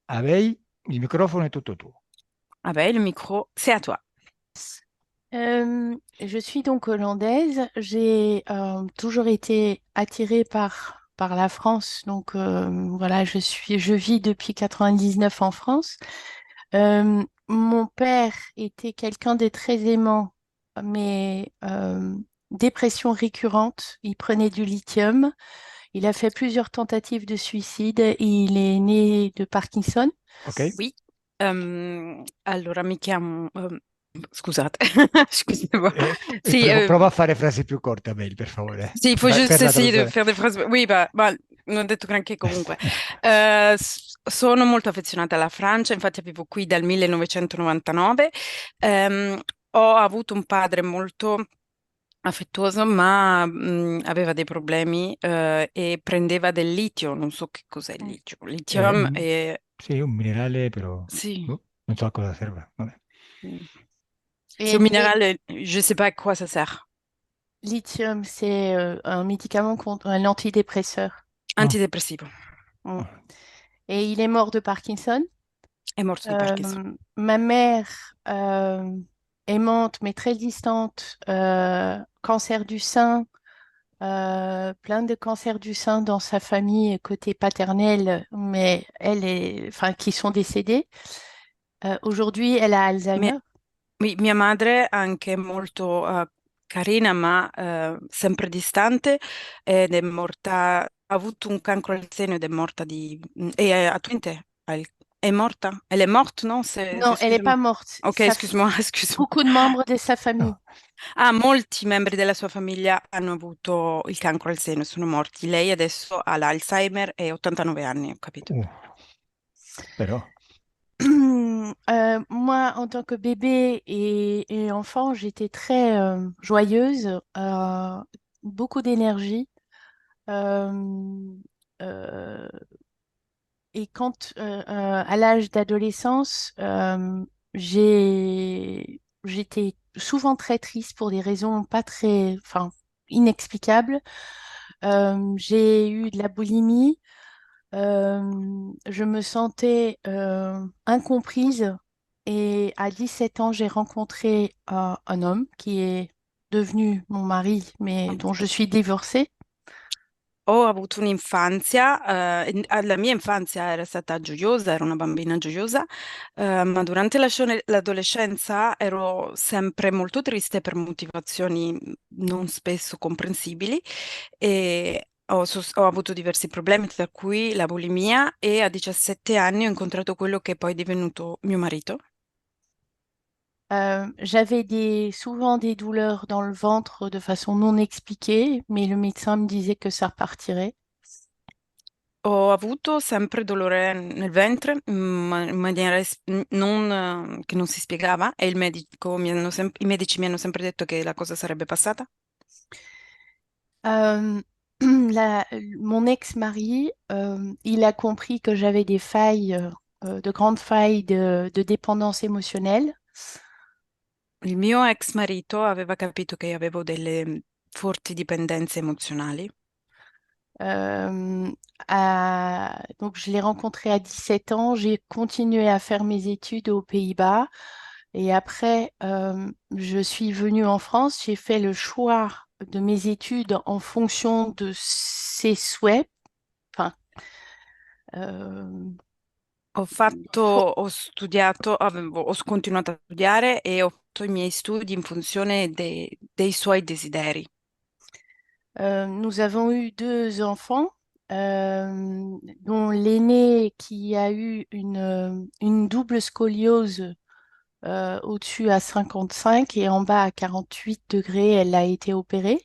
Abeille, il microfono è tutto tuo. Ah ben, le micro, c'est à toi. Je suis donc hollandaise. J'ai toujours été attirée par la France. Donc voilà, je vis depuis 99 en France. Mon père était quelqu'un de très aimant, mais dépression récurrente. Il prenait du lithium. Il a fait plusieurs tentatives de suicide. Il est né de Parkinson. Ok? Oui. Allora mi chiamo... scusate, excusez-moi. Sì, Prova a fare frasi più corte, Abeille, per favore. sì, il faut juste Per la essayer de traduzione. faire des phrases. Oui, bah, non ho detto granché comunque. Sono molto affezionata alla Francia, infatti vivo qui dal 1999. Ho avuto un padre molto affettuoso, ma aveva dei problemi e prendeva del litio, non so che cos'è il litio. Lithium Mm, e... sì, un minerale, però Sì. boh, non so a cosa serve. Vabbè. C'est Et au minéral, je sais pas à quoi ça sert. lithium, c'est un médicament contre un antidépresseur. Ah, Antidepressivo. Mm. ah, Et il est mort de Parkinson. È morto di Parkinson. Ma mère, aimante mais très distante, cancer du sein, plein de cancers du sein dans sa famille côté paternel, mais enfin, qui sont décédés. Aujourd'hui, elle a Mia, Alzheimer. mia madre, anche molto carina, ma sempre distante, ed è morta, ha avuto un cancro al seno ed è morta di... E a Twente? È morta? Elle est morte, non? Non, elle n'est Excuse-moi. pas morte. Ok, excuse-moi, excuse-moi. Beaucoup de membres de sa famille. ah, Ah, molti membri della sua famiglia hanno avuto il cancro al seno e sono morti. Lei adesso ha l'Alzheimer e 89 anni, ho capito. uh, però. Moi, en tant que bébé et enfant, j'étais très joyeuse, beaucoup d'énergie. Euh, euh, et à l'âge d'adolescence, j'étais souvent très triste pour des raisons pas très, enfin, inexplicables. J'ai eu de la boulimie. Je me sentais incomprise et à 17 ans, j'ai rencontré un homme qui est devenu mon mari, mais dont je suis divorcée. Ho avuto un'infanzia, la mia infanzia era stata gioiosa, ero una bambina gioiosa, ma durante l'adolescenza ero sempre molto triste per motivazioni non spesso comprensibili e ho avuto diversi problemi, tra cui la bulimia e a 17 anni ho incontrato quello che poi è divenuto mio marito. J'avais souvent des douleurs dans le ventre de façon non expliquée, mais le médecin me disait que ça repartirait. Ho avuto sempre dolore nel ventre, ma in maniera che non si spiegava, e i medici mi hanno sempre detto che la cosa sarebbe passata. Euh, la- Mon ex-mari, il a compris que j'avais des failles, de grandes failles de dépendance émotionnelle. Il mio ex marito aveva capito che io avevo delle forti dipendenze emozionali. Euh, donc, je l'ai rencontré à 17 ans. J'ai continué à faire mes études aux Pays-Bas. Et après, je suis venue en France. J'ai fait le choix de mes études en fonction de ses souhaits. Enfin, euh, Ho studiato, ho continuato a studiare e ho fatto i miei studi in funzione dei suoi desideri. Nous avons eu deux enfants, dont l'aîné qui a eu une double scoliose au-dessus à 55 et en bas à 48 degrés, elle a été opérée.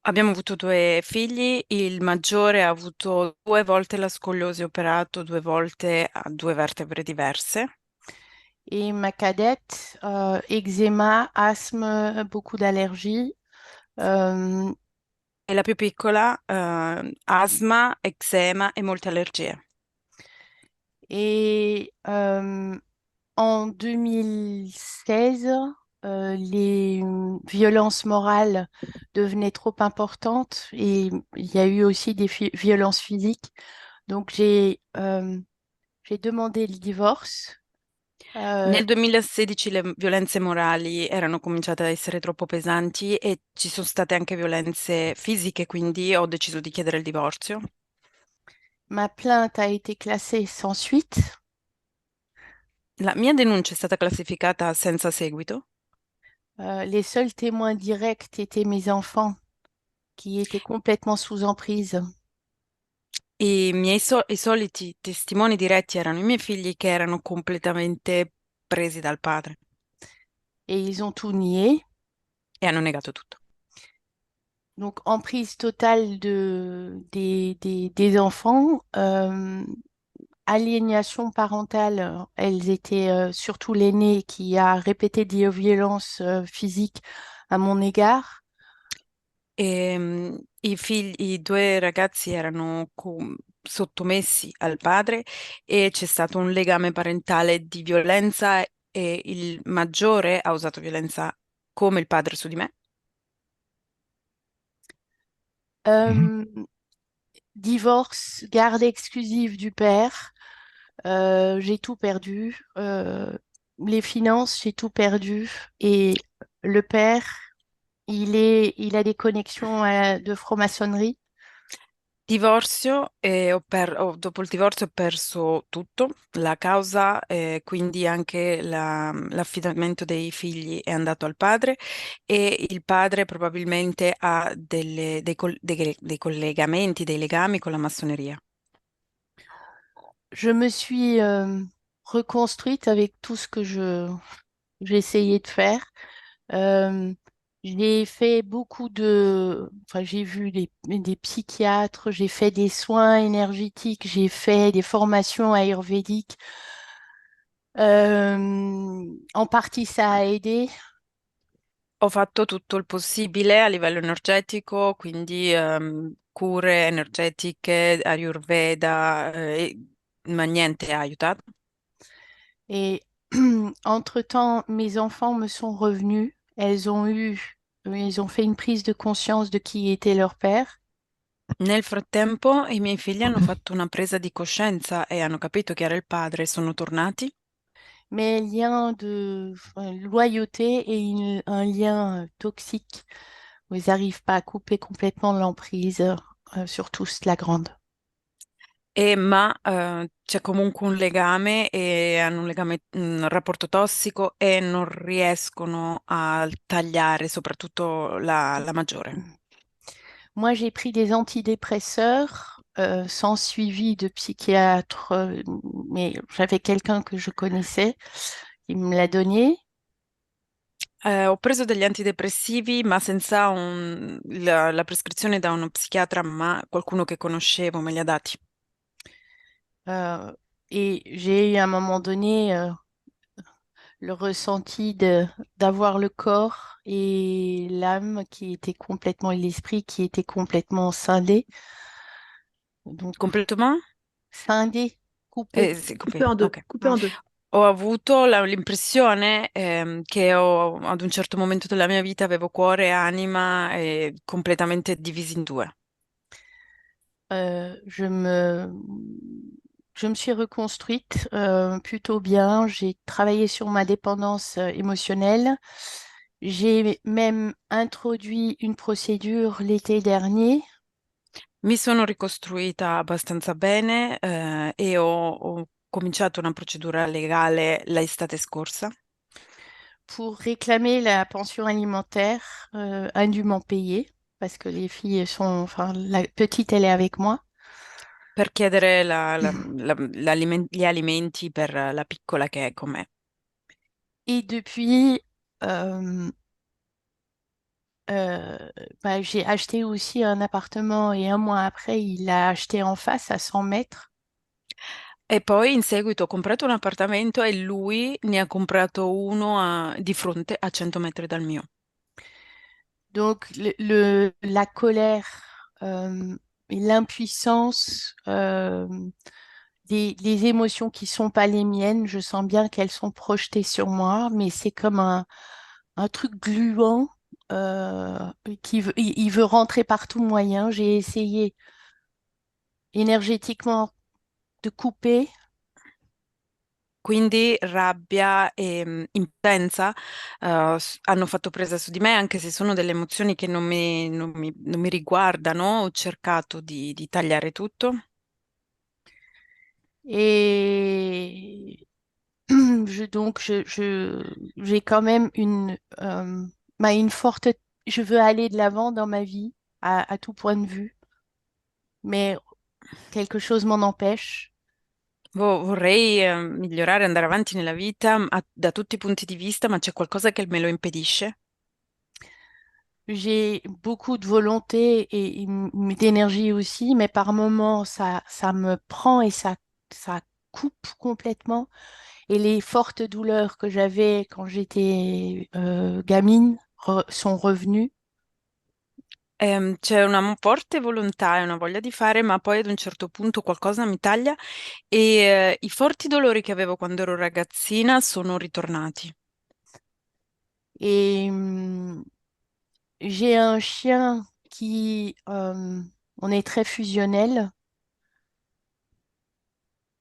Abbiamo avuto due figli, il maggiore ha avuto due volte la scoliosi operato, due volte a due vertebre diverse. Et ma cadette, eczéma, asthme, beaucoup d'allergies. Euh, E la più piccola, asma, eczema e molte allergie. et en 2016, les violences morales devenaient trop importantes et il y a eu aussi des violences physiques. Donc j'ai j'ai demandé le divorce. Euh, Nel 2016 le violenze morali erano cominciate ad essere troppo pesanti e ci sono state anche violenze fisiche, quindi ho deciso di chiedere il divorzio. Ma plainte a été classée sans suite. La mia denuncia è stata classificata senza seguito Les seuls témoins directs étaient mes enfants qui étaient complètement sous emprise. i soliti testimoni diretti erano i miei figli che erano completamente presi dal padre Et ils ont tout nié. e hanno negato tutto. Donc, emprise totale des enfants. Aliénation parentale, elles étaient surtout l'aînée qui a répété des violences physiques à mon égard. I due ragazzi erano sottomessi al padre e c'è stato un legame parentale di violenza e il maggiore ha usato violenza come il padre su di me. Mhm. Euh, Divorce, garde exclusive du père. J'ai tout perdu. Les finances, j'ai tout perdu. Et le père, il a des connexions de franc-maçonnerie. Divorzio e dopo il divorzio ho perso tutto, la causa, quindi anche l'affidamento dei figli è andato al padre e il padre probabilmente ha dei collegamenti, dei legami con la massoneria. Je me suis reconstruite avec tout ce que j'ai essayé de faire. Euh, j'ai fait beaucoup enfin, j'ai vu des psychiatres, j'ai fait des soins énergétiques, j'ai fait des formations ayurvédiques. En partie, ça a aidé, Ho fatto tutto il possibile a livello energetico, quindi cure energetiche, Ayurveda, ma niente ha aiutato. et entre-temps, mes enfants me sont revenus. Ils ont fait une prise de conscience de qui était leur père. Nel frattempo, i miei figli hanno fatto una presa di coscienza e hanno capito chi era il padre e sono tornati. Mais un lien de loyauté et un lien toxique. Ils n'arrivent pas à couper complètement l'emprise, surtout la grande. Ma c'è comunque un legame e hanno un rapporto tossico e non riescono a tagliare, soprattutto la maggiore. Moi, j'ai pris des antidépresseurs sans suivi de psychiatre, mais j'avais quelqu'un que je connaissais qui me l'a donné. Ho preso degli antidepressivi, ma senza la prescrizione da uno psichiatra, ma qualcuno che conoscevo me li ha dati. Euh, et j'ai eu à un moment donné le ressenti d'avoir le corps et l'âme qui était complètement, l'esprit qui était complètement scindé. Donc, Completement? scindé, coupé. Sì, Coupé en deux, ok. coupé en deux. Ho avuto l'impressione che ad un certo momento della mia vita avevo cuore e anima completamente divisi in due. Euh, je me, je me suis reconstruite plutôt bien. J'ai travaillé sur ma dépendance émotionnelle. J'ai même introduit une procédure l'été dernier Mi sono ricostruita abbastanza bene e ho cominciato una procedura legale l'estate scorsa pour réclamer la pension alimentaire indûment payée parce que les filles sont, enfin, la petite, elle est avec moi. per chiedere gli alimenti per la piccola che è con me. Et depuis, euh, Euh, j'ai acheté aussi un appartement et un mois après, il l'a acheté en face à 100 mètres. E poi in seguito ho comprato un appartamento e lui ne ha comprato uno di fronte a 100 metri dal mio. Donc, la colère et l'impuissance, les émotions qui sont pas les miennes, je sens bien qu'elles sont projetées sur moi, mais c'est comme un truc gluant il veut rentrer par tout moyen. J'ai essayé énergétiquement de couper. Quindi rabbia e impotenza hanno fatto presa su di me, anche se sono delle emozioni che non mi riguardano. Ho cercato di tagliare tutto. Et j'ai quand même une forte, je veux aller de l'avant dans ma vie à tout point de vue, mais quelque chose m'en empêche. Vorrei migliorare, andare avanti nella vita da tutti i punti di vista, ma c'è qualcosa che me lo impedisce. J'ai beaucoup de volonté d'énergie aussi, mais par moments, ça me prend et ça coupe complètement. Et les fortes douleurs que j'avais quand j'étais gamine sont revenues. C'è una forte volontà e una voglia di fare, ma poi ad un certo punto qualcosa mi taglia e i forti dolori che avevo quando ero ragazzina sono ritornati. Et j'ai un chien on est très fusionnel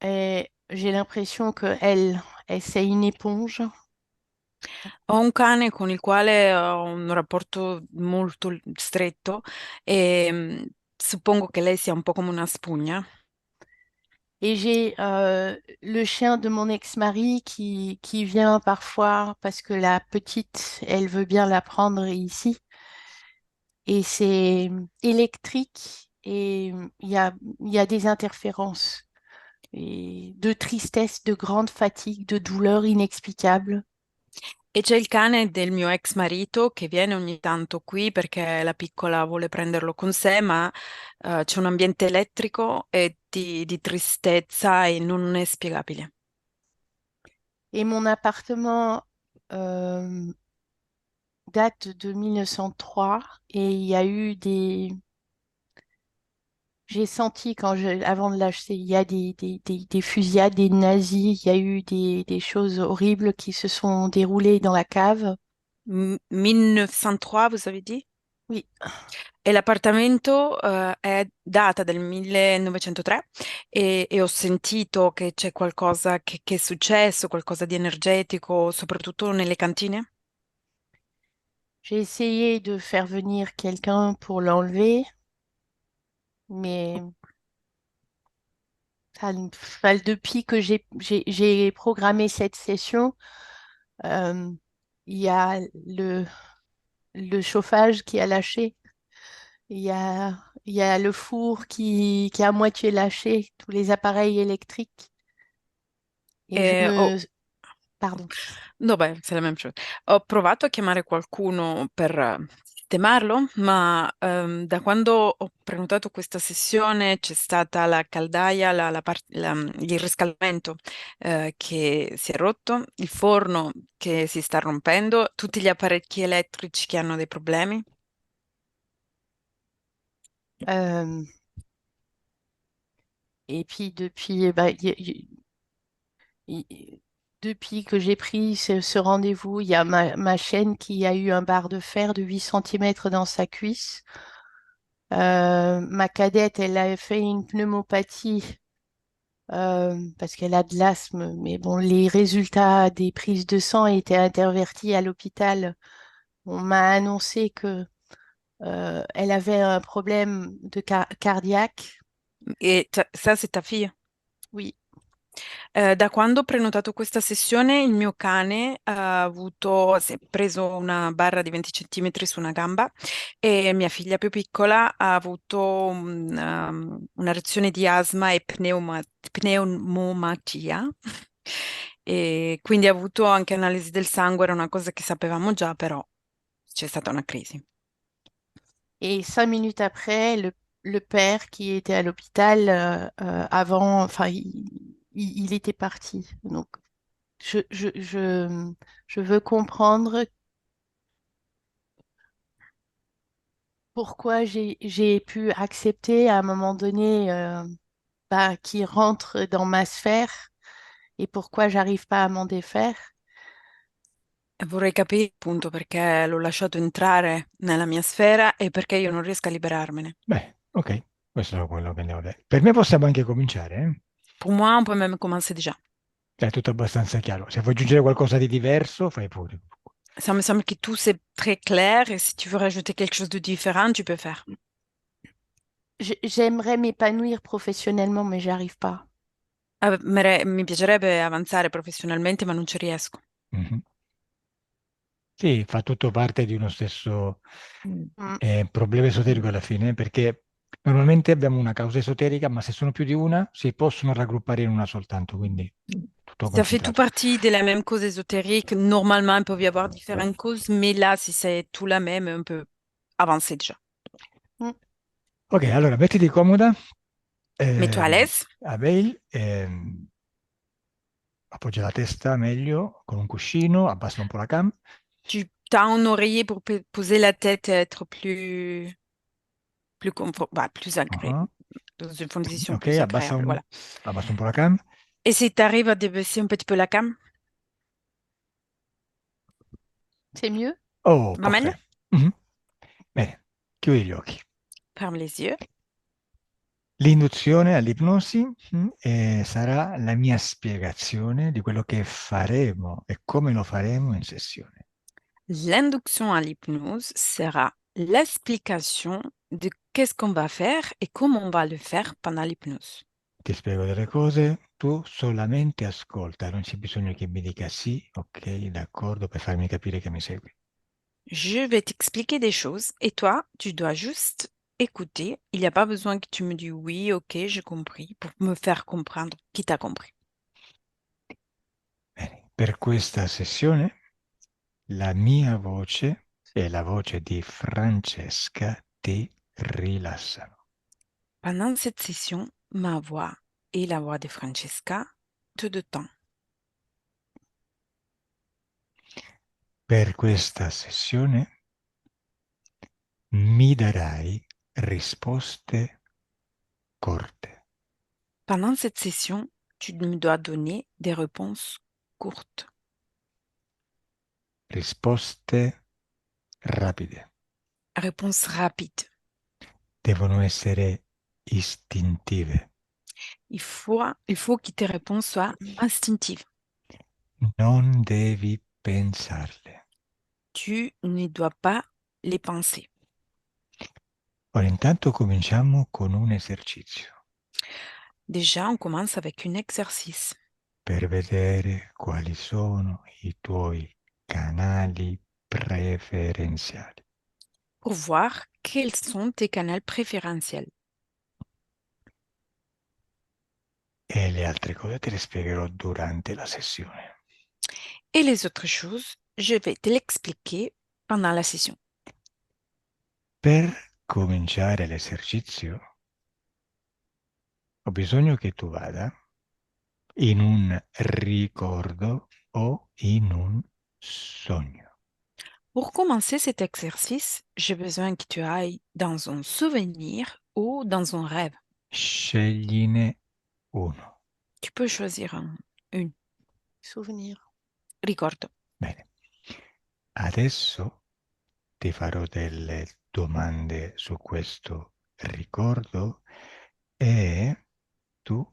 et j'ai l'impression c'est une éponge. Ho un cane con il quale ho un rapporto molto stretto e suppongo che lei sia un po' come una spugna. Et j'ai le chien de mon ex-mari qui vient parfois parce que la petite, elle veut bien la prendre ici. Et c'est électrique et il y a des interférences et de tristesse, de grande fatigue, de douleur inexplicable. E c'è il cane del mio ex marito che viene ogni tanto qui perché la piccola vuole prenderlo con sé, ma c'è un ambiente elettrico e di tristezza e non è spiegabile. Et mon appartement euh, date de 1903 et il y a eu des... J'ai senti avant de l'acheter, il y a des fusillades, des nazis, il y a eu des choses horribles qui se sont déroulées dans la cave. 1903, vous avez dit? Oui, E l'appartamento è data del 1903 e ho sentito che c'è qualcosa che è successo, qualcosa di energetico, soprattutto nelle cantine. j'ai essayé de faire venir quelqu'un pour l'enlever, mais depuis que j'ai programmé cette session, euh, il y a le chauffage qui a lâché, il y a le four qui a à moitié lâché, tous les appareils électriques. Et je E me... Pardon. no, beh, c'est la même chose. Ho provato a chiamare qualcuno per sistemarlo, ma da quando ho prenotato questa sessione c'è stata la caldaia, il riscaldamento che si è rotto, il forno che si sta rompendo, tutti gli apparecchi elettrici che hanno dei problemi. Euh, et puis depuis, eh ben, il- depuis que j'ai pris ce rendez-vous, il y a ma chaîne qui a eu un barre de fer de 8 centimètres dans sa cuisse. Ma cadette, elle a fait une pneumopathie parce qu'elle a de l'asthme. Mais bon, les résultats des prises de sang étaient intervertis à l'hôpital. On m'a annoncé que elle avait un problème cardiaque. E ça, c'est ta fille? Oui, Da quando ho prenotato questa sessione, il mio cane si è preso una barra di 20 centimetri su una gamba e mia figlia più piccola ha avuto una reazione di asma e pneumomatia. E quindi ha avuto anche analisi del sangue, era una cosa che sapevamo già, però c'è stata una crisi. et 5 minutes après, le père qui était à l'hôpital avant, enfin, il était parti. Donc, je, je, je, je veux comprendre pourquoi j'ai pu accepter à un moment donné qu'il rentre dans ma sphère et pourquoi j'arrive pas à m'en défaire. E vorrei capire appunto perché l'ho lasciato entrare nella mia sfera e perché io non riesco a liberarmene. Beh, ok, questo è quello che andiamo a vedere. Per me possiamo anche cominciare, eh? Pour moi, on peut même commencer déjà. È tutto abbastanza chiaro. Se vuoi aggiungere qualcosa di diverso, fai pure. Ça me semble que tout c'est très clair et si tu veux rajouter quelque chose de différent, tu peux faire. J'aimerais m'épanouir professionnellement, mais j'arrive pas. Mi piacerebbe avanzare professionalmente, ma non ci riesco. Mhm. Sì, fa tutto parte di uno stesso Mm. problema esoterico alla fine, perché normalmente abbiamo una causa esoterica, ma se sono più di una, si possono raggruppare in una soltanto, quindi tutto Ça fait tout concentrato. partie de la même cause ésotérique. Normalement, il peut y avoir différentes causes, mais là, si c'est tout la même, on peut avancer déjà. Mm. Ok, allora mettiti comoda, Mets-toi à l'aise. Abeil, appoggia la testa meglio con un cuscino, abbassa un po' la cam. Tu as un oreiller pour poser la tête et être plus agréable, Ah, dans une position ok, plus agréable. Voilà. abbassa un po' la cam. Et si tu arrives à débaisser un petit peu la cam, C'est mieux? Oh, va meglio? perfetto. Mhm. Bene, chiudi gli occhi. Ferme les yeux. L'induzione all'ipnosi, sarà la mia spiegazione di quello che faremo e come lo faremo in sessione. L'induction à l'hypnose sera l'explication de qu'est-ce qu'on va faire et comment on va le faire pendant l'hypnose. Ti spiego delle cose, tu solamente ascolta, non c'è bisogno che mi dica sì, ok, d'accordo, per farmi capire che mi segui. Je vais t'expliquer des choses et toi, tu dois juste écouter. Il n'y a pas besoin que tu me dises oui, ok, j'ai compris, pour me faire comprendre qui t'a compris. Bene, per questa sessione la mia voce e la voce di Francesca ti rilassano. Pendant cette session, ma voix et la voix de Francesca te détendent. Per questa sessione mi darai risposte corte, Pendant cette session, tu me dois donner des réponses courtes, risposte rapide, réponses rapides. devono essere istintive, Il faut que tes réponses soient instinctives. non devi pensarle. Tu ne dois pas les penser. Ora intanto cominciamo con un esercizio Déjà, on commence avec un exercice per vedere quali sono i tuoi canali preferenziali. pour voir quels sont tes canaux préférentiels. E le altre cose te le spiegherò durante la sessione. Et les autres choses, je vais te l'expliquer pendant la session. Per cominciare l'esercizio ho bisogno che tu vada in un ricordo o in un sogno. Pour commencer cet exercice, j'ai besoin que tu ailles dans un souvenir ou dans un rêve. Scegliene uno. Tu peux choisir une. Souvenir. Ricordo. Bene. Adesso ti farò delle domande su questo ricordo e tu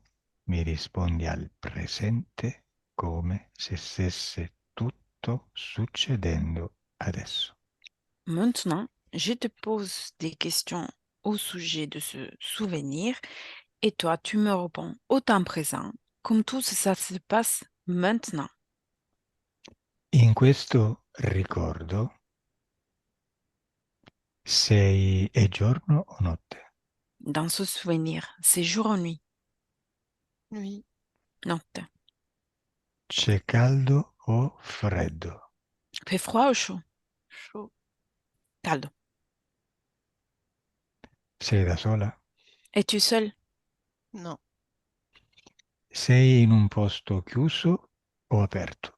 mi rispondi al presente come se stesse tutto succedendo adesso. Maintenant, je te pose des questions au sujet de ce souvenir et toi, tu me réponds au temps présent, comme tout ça se passe maintenant. In questo ricordo è giorno o notte? Dans ce souvenir, c'est jour ou nuit? Oui. Notte. C'è caldo o freddo? Fait froid ou chaud? Chaud. Caldo. Sei da sola? Es-tu seul? Non. Sei in un posto chiuso o aperto?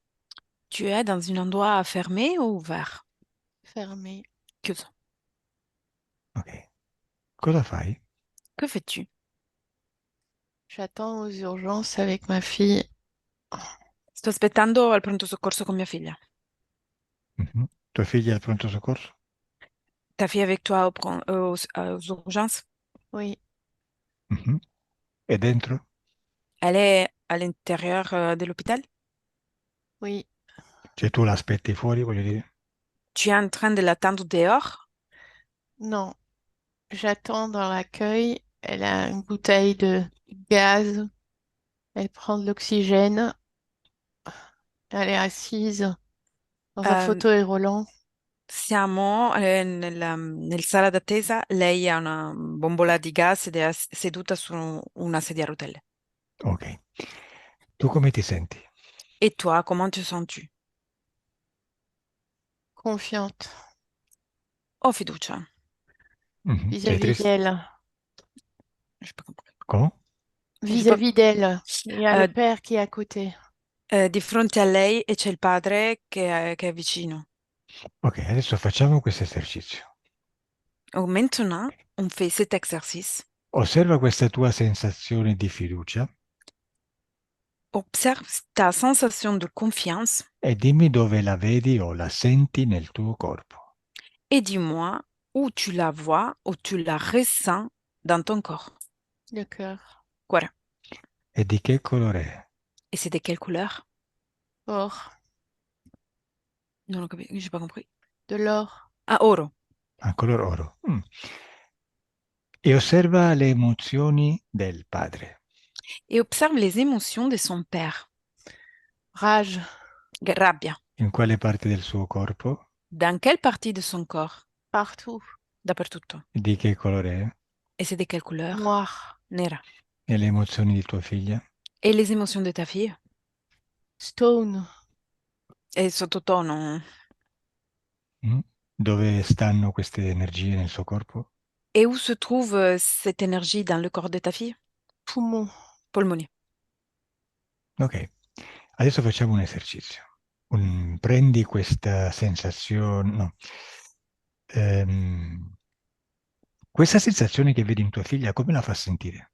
Tu es dans un endroit fermé ou ouvert? Fermé. Chiuso. Ok. Cosa fai? Que fais-tu? J'attends aux urgences avec ma fille. Sto aspettando al pronto soccorso con mia figlia. Mhm. Tua figlia è al pronto soccorso? Ta fille avec toi aux urgences? Oui. Mhm. E dentro? Elle est à l'intérieur de l'hôpital? Oui, Cioè tu l'aspetti fuori, voglio dire? Tu es en train de l'attendre dehors? non, j'attends dans l'accueil. Elle a une bouteille de gaz. Elle prend de l'oxygène. Elle est assise dans un Ehm, fauteuil roulant. Siamo nel sala d'attesa, lei ha una bombola di gas ed è seduta su una sedia a rotelle. Ok. Tu come ti senti? Et toi, comment te sens-tu? Confiante Ho fiducia. Mhm. Sei vis-à-vis triste? d'elle. J'ai pas compris. Come? J'ai pas- Vis-à-vis d'elle. Il y a le Euh, père qui est à côté. di fronte a lei e c'è il padre che è vicino. Ok, adesso facciamo questo esercizio. Oh, maintenant, on fait cet exercice. Osserva questa tua sensazione di fiducia Observe ta sensation de confiance e dimmi dove la vedi o la senti nel tuo corpo. et dis-moi où tu la vois, où tu la ressens dans ton corps. Le cœur. Voilà. E di che colore è? Et c'est de quelle couleur? Or. Non, j'ai pas compris. De l'or. Ah, oro. Ah, color oro. E osserva le emozioni del padre. Et observe les émotions de son père. Rage. Rabbia. In quale parte del suo corpo? Dans quelle partie de son corps? Partout. Dappertutto. Di che colore è? Et c'est de quelle couleur? Noir. Nera. E le emozioni di tua figlia? Et les émotions de ta fille? Stone. Et sottotono. Mm? Dove stanno queste energie nel suo corpo? Et où se trouve cette énergie dans le corps de ta fille? Poumon. Polmoni. Ok, adesso facciamo un esercizio. Prendi questa sensazione, no. Ehm, Questa sensazione che vedi in tua figlia, come la fa sentire?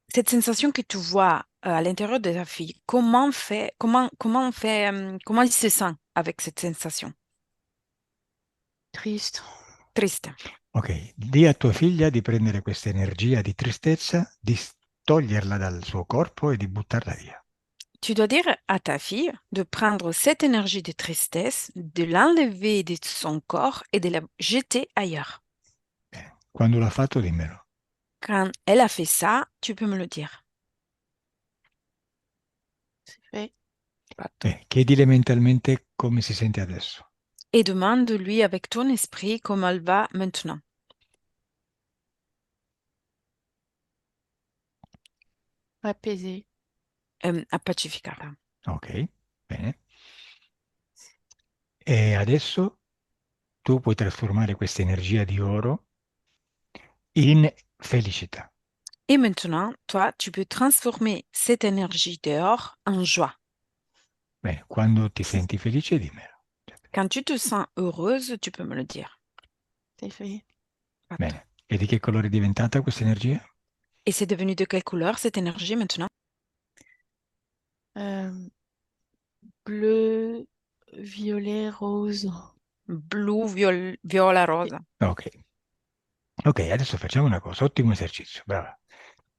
Cette sensation que tu vois à l'intérieur de ta fille, comment il se sent avec cette sensation? Triste. Triste. Ok, di a tua figlia di prendere questa energia di tristezza, toglierla dal suo corpo e di buttarla via. Tu dois dire à ta fille de prendre cette énergie de tristesse, de l'enlever de son corps et de la jeter ailleurs. Bene. Quando l'ha fatto, dimmelo. Quand elle a fait ça, tu peux me le dire. C'est fait. Chiedile mentalmente come si sente adesso. Et demande-lui avec ton esprit comment elle va maintenant. Apaisé. Appacificata. Ok, bene. E adesso tu puoi trasformare questa energia di oro in felicità. Et maintenant, toi, tu peux transformer cette énergie dehors en joie. Bene, quando ti senti felice, dimmelo. Quand tu te sens heureuse, tu peux me le dire. C'est fait. Fatto. Bene. E di che colore è diventata questa energia? Et c'est devenu de quelle couleur cette énergie maintenant? Euh, bleu, violet, rose. Blu, viola, rosa. Ok. Ok, adesso facciamo una cosa. Ottimo esercizio, brava.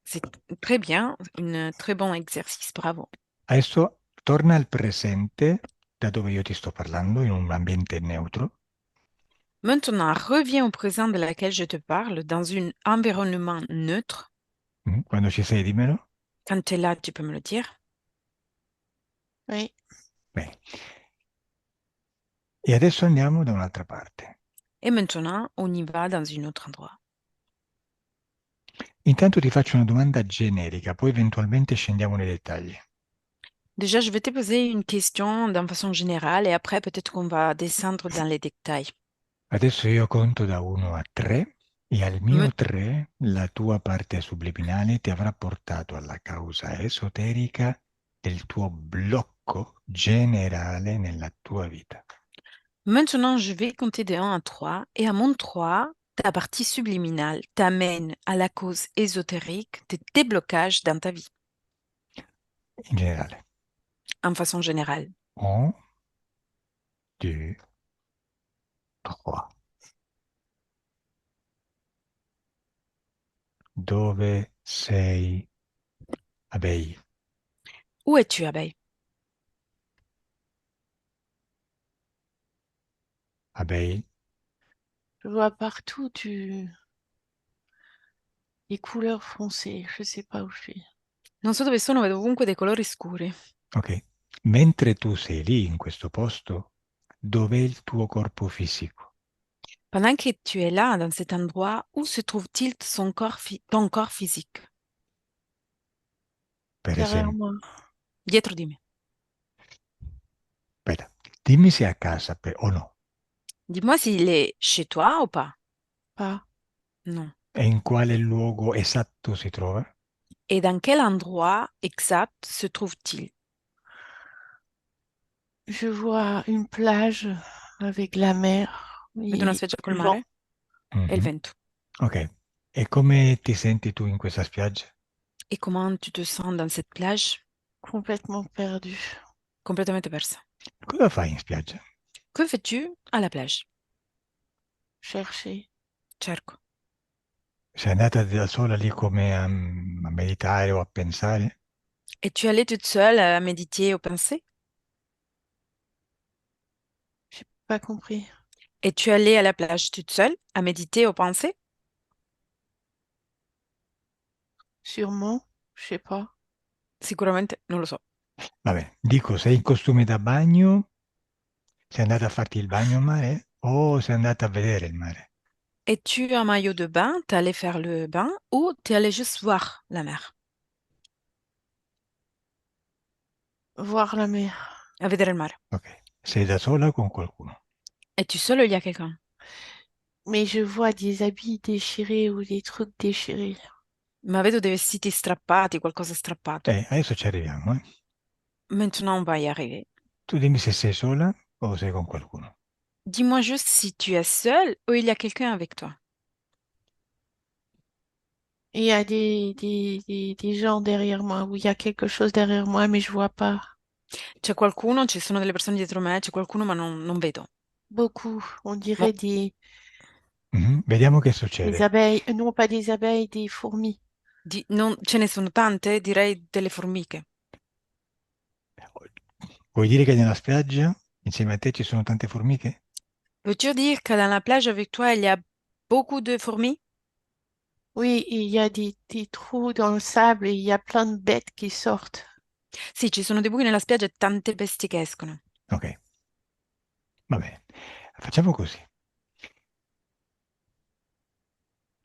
C'est très bien, un très bon exercice, bravo. Adesso torna al presente, da dove io ti sto parlando, in un ambiente neutro. Maintenant, reviens au présent de laquelle je te parle, dans un environnement neutre. Quando ci sei, dimmelo. Quand tu es là, tu peux me le dire. Oui. Bene. E adesso andiamo da un'altra parte. Et maintenant, on y va dans un autre endroit. Intanto ti faccio una domanda generica, poi eventualmente scendiamo nei dettagli. Déjà, je vais te poser une question d'une façon générale et après, peut-être qu'on va descendre dans les détails. Adesso io conto da 1 a 3 e al Me- mio 3 la tua parte subliminale ti avrà portato alla causa esoterica del tuo blocco generale nella tua vita. Maintenant, je vais compter de 1 à 3 et à mon 3, ta partie subliminale t'amène à la cause ésotérique des déblocages dans ta vie, In generale. en façon générale. 1, 2, 3. Dove sei? Vabbè, Où es-tu, abeille? Abeille. Je vois partout des couleurs foncées. Je sais pas où je suis. Non so dove sono, vedo ovunque dei colori scuri. Ok. Mentre tu sei lì in questo posto, dov'è il tuo corpo fisico? Pendant que tu es là, dans cet endroit, où se trouve-t-il ton corps physique? Per Derrière esempio, moi. Dietro di me. aspetta, dimmi se è a casa o no. Dis-moi s'il est chez toi ou pas. Pas. Non. E in quale luogo esatto si trova? Et dans quel endroit exact se trouve-t-il? Je vois une plage avec la mer Vedo una et spiaggia col le vent mare e il Mhm. vento. Ok. E come ti senti tu in questa spiaggia? Et comment tu te sens dans cette plage? complètement perdu. Completamente persa. Cosa fai in spiaggia? Que fais-tu à la plage? Chercher. Cerco. Sei andata da sola lì come a meditare o a pensare? Et tu allais toute seule à méditer ou penser? J'ai pas compris. Et tu allais à la plage toute seule à méditer ou penser? Sûrement. Je sais pas. Sicuramente non lo so. Vabbè, dico, sei in costume da bagno? Sei andata a farti il bagno in mare? O sei andata a vedere il mare? Es-tu un maillot de bain? T'es allé faire le bain ou t'es allé juste voir la mer? Voir la mer. A vedere il mare. Ok. Sei da sola o con qualcuno? Es-tu seul ou il y a quelqu'un? Mais je vois des habits déchirés ou des trucs déchirés. Ma vedo dei vestiti strappati, qualcosa strappato. Adesso ci arriviamo, eh. Maintenant, on va y arriver. Tu dimmi se sei sola o sei con qualcuno. Dis-moi juste si tu es seul ou il y a quelqu'un avec toi. Et il y a des gens derrière moi, ou il y a quelque chose derrière moi, mais je vois pas. C'è qualcuno, ci sono delle persone dietro me, c'è qualcuno ma non vedo. Beaucoup. On Mo- dirait Mhm. Vediamo che des succede. abeilles. Non, pas des abeilles, des fourmis. ce ne sono tante, direi delle formiche. Vuoi dire che nella spiaggia insieme a te ci sono tante formiche? Veux-tu dire que dans la plage avec toi, il y a beaucoup de fourmis? Oui, il y a des trous dans le sable et il y a plein de bêtes qui sortent. Sì, ci sono dei buchi nella spiaggia e tante bestie che escono. Ok, va bene. Facciamo così.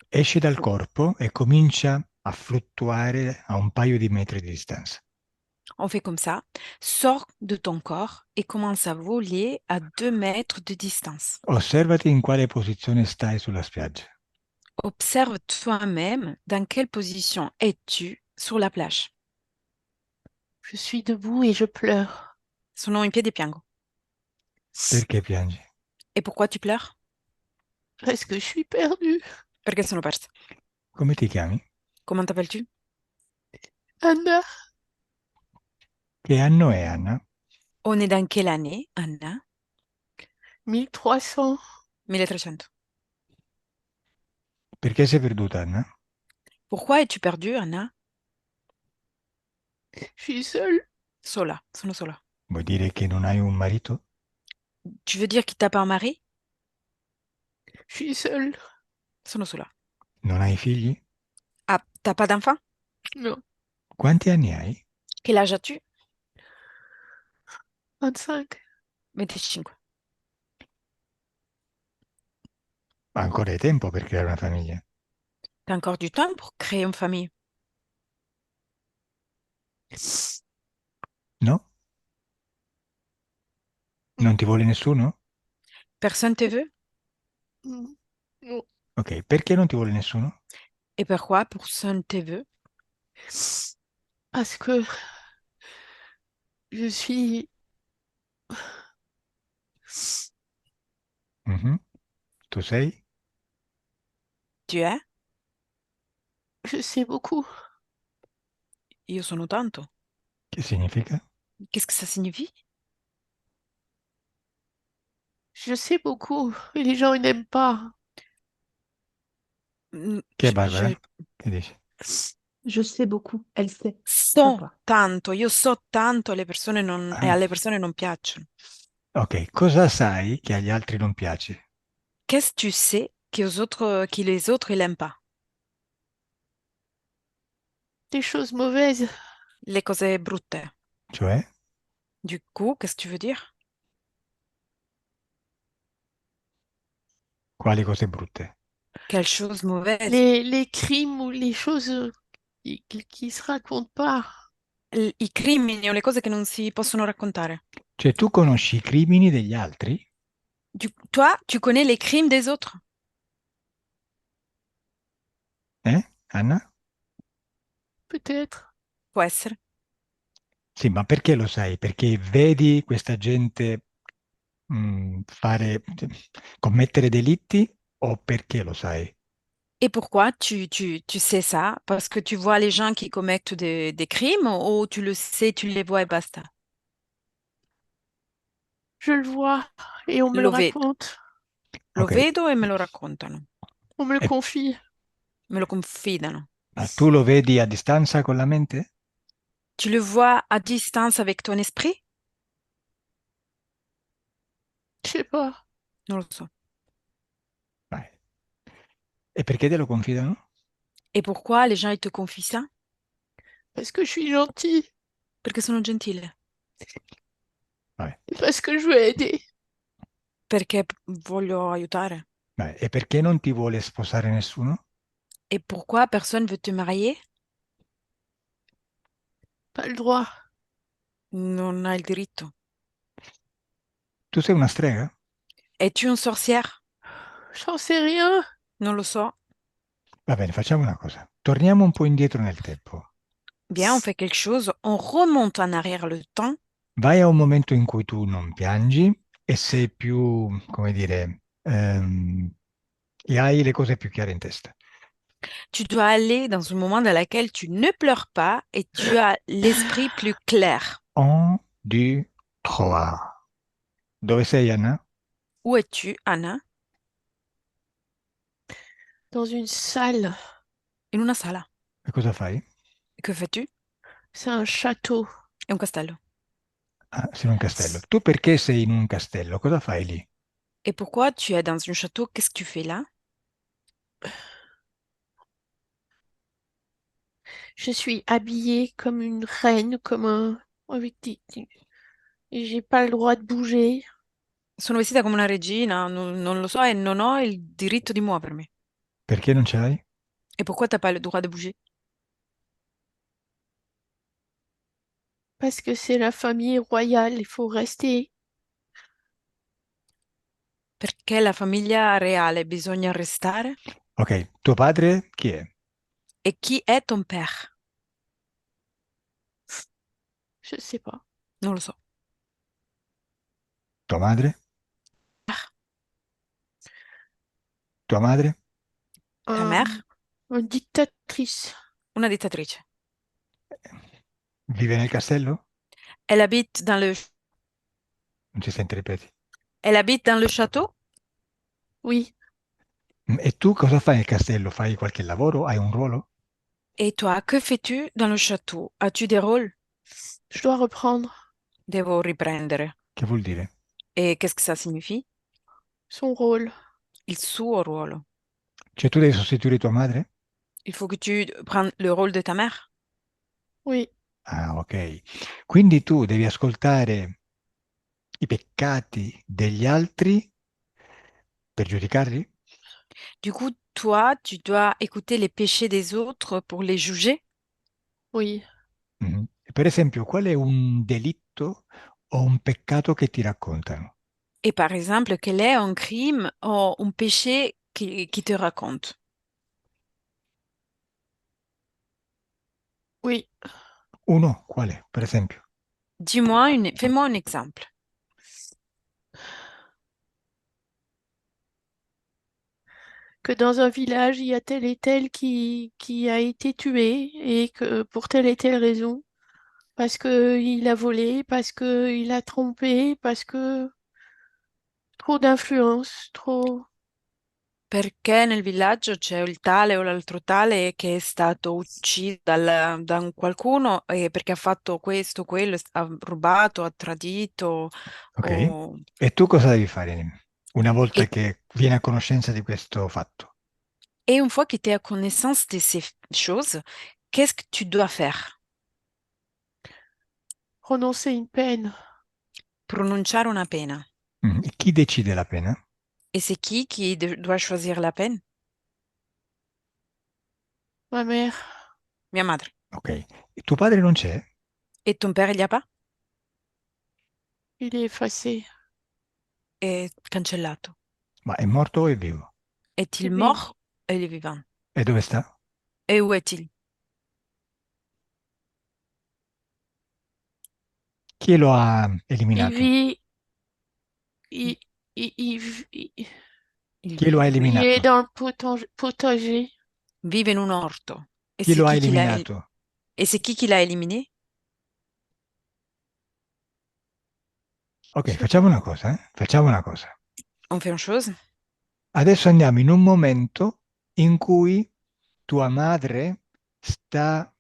Esci dal corpo e comincia a fluttuare a un paio di metri di distanza. On fait comme ça. Sors de ton corps et commence à voler à 2 mètres de distance. Osservati in quale posizione stai sulla spiaggia. Observe toi-même dans quelle position es-tu sur la plage. Je suis debout et je pleure. Sono in piedi e piango. Perché piangi? Et pourquoi tu pleures? Parce que je suis perdue. Perché sono persa. Come ti chiami? Comment t'appelles-tu? Anna, Che anno è Anna? On est dans quelle année, Anna? 1300. 1300. Perché sei perduta, Anna? Pourquoi es-tu perdue, Anna? Je suis seule. Sola, sono sola. Vuoi dire che non hai un marito? Tu veux dire qu'il t'a pas un mari? Je suis seule. Sono sola. Non hai figli? Ah, t'as pas d'enfant? Non. Quanti anni hai? Quel âge as-tu? 25. 25. Ancora hai tempo per creare una famiglia. T'as encore du temps pour créer une famille. No? Non ti vuole nessuno? Personne te veut? Mm. Non. Ok, perché non ti vuole nessuno? Et pourquoi personne te veut? Parce que je suis... Mhm. Tu sei? Tu es? Je sais beaucoup. Io sono tanto. Che significa? Qu'est-ce que ça signifie? Je sais beaucoup. Et les gens, ils n'aiment pas. Mm, Che è Barbara? Che dici? Je sais beaucoup. Elle sait. Pas So toi. tanto, io so tanto e Ah, alle persone non piacciono. ok, cosa sai che agli altri non piace? Qu'est-ce que tu sais que les autres, ils n'aiment pas? Des choses mauvaises. Le cose brutte. Cioè, Du coup, qu'est-ce que tu veux dire? quali cose brutte? Quelle chose mauvaise? Les crimes ou les choses qui se racontent pas. I crimini o le cose che non si possono raccontare. Cioè, tu conosci i crimini degli altri? Toi, tu connais les crimes des autres? Anna? Peut-être. Può essere. Sì, ma perché lo sai? Perché vedi questa gente fare, commettere delitti o perché lo sai? Et pourquoi tu sais ça? Parce que tu vois les gens qui commettent des crimes ou tu le sais, tu les vois et basta? Je le vois et on me le Lo vedo, raconte. lo Ok, vedo e me lo raccontano, On me le e- confie. me lo confidano. ma tu lo vedi a distanza con la mente? Tu le vois à distance avec ton esprit? Je sais pas. Non lo so. Vai. E perché te lo confidano? Et pourquoi les gens ils te confient ça? Parce que je suis gentille. Perché sono gentile, Vai. Et parce que je veux aider. perché voglio aiutare. Vai. E perché non ti vuole sposare nessuno? Et pourquoi personne veut te marier? Pas le droit. Non hai il diritto. Tu sei una strega? Es-tu une sorcière? J'en sais rien. Non lo so. Va bene, facciamo una cosa. Torniamo un po' indietro nel tempo. Bien, on fait quelque chose, on remonte en arrière le temps. Vai a un momento in cui tu non piangi e sei più, come dire, e hai le cose più chiare in testa. Tu dois aller dans un moment dans lequel tu ne pleures pas et tu as l'esprit plus clair. Un, deux, trois. Dove sei, Anna? Où es-tu, Anna? Dans une salle. In una sala. E cosa fai? Que fais-tu? C'est un château. È un castello. Ah, sei in un castello. Tu perché sei in un castello? Cosa fai lì? Et pourquoi tu es dans un château? Qu'est-ce que tu fais là? Je suis habillée comme une reine, comme un... avec et j'ai pas le droit de bouger Sono vestita come una regina, non lo so e non ho il diritto di muovermi. Perché non ce l'hai? Et pourquoi t'as pas le droit de bouger? parce que c'est la famille royale. Il faut rester. Perché la famiglia reale bisogna restare? Ok, tuo padre chi è? Et qui est ton père? Je sais pas. Non lo so. Tua madre? Tua madre? Ta Un, mère? une dictatrice. Una dittatrice. Vive nel castello? Elle habite dans le, Non si sente, ripeti. elle habite dans le château? Oui. E tu cosa fai nel castello? Fai qualche lavoro? Hai un ruolo? Et toi, que fais-tu dans le château? As-tu des rôles? Je dois reprendre Devo riprendere. Che vuol dire? Et qu'est-ce que ça signifie? son rôle. Il suo ruolo. Cioè tu devi sostituire tua madre? Il faut que tu prennes le rôle de ta mère. Oui. Ah, ok. Quindi tu devi ascoltare i peccati degli altri per giudicarli? Du coup, toi, tu dois écouter les péchés des autres pour les juger. Oui. Mhm. Per esempio, qual è un delitto o un peccato che ti raccontano? Et par exemple, quel est un crime ou un péché qui te raconte? Oui. Uno, quale? Per esempio. Fais-moi un exemple. Que dans un village, il y a tel et tel qui a été tué et que pour telle et telle raison, parce que il a volé, parce que il a trompé, parce que trop d'influence, trop. Perché nel villaggio c'è il tale o l'altro tale che è stato ucciso da un qualcuno e perché ha fatto questo, quello, ha rubato, ha tradito. Ok? o- E tu cosa devi fare una volta Et, che vieni a conoscenza di questo fatto? et une fois que tu es à connaissance de ces choses, qu'est-ce que tu dois faire? Prononcer une peine. Pronunciare una pena. E chi decide la pena? Et c'est qui doit choisir la peine? Ma mère, Mia madre. Ok. E tuo padre non c'è? Et ton père, il y a pas? il est effacé. È cancellato. Ma è morto o è vivo? Est-il Oui. mort? Il est vivant. E dove sta? Et où est-il? Chi lo ha Il eliminato? vit, il, il- Il Chi lo ha vit. il est eliminato? dans le potager. Vive in un orto. Et Chi c'est lo ha qui l'a eliminato? et c'est qui l'a éliminé? Ok, Je sais facciamo pas. una cosa, eh? Facciamo una cosa. On fait une chose? Adesso andiamo in un momento in cui tua madre sta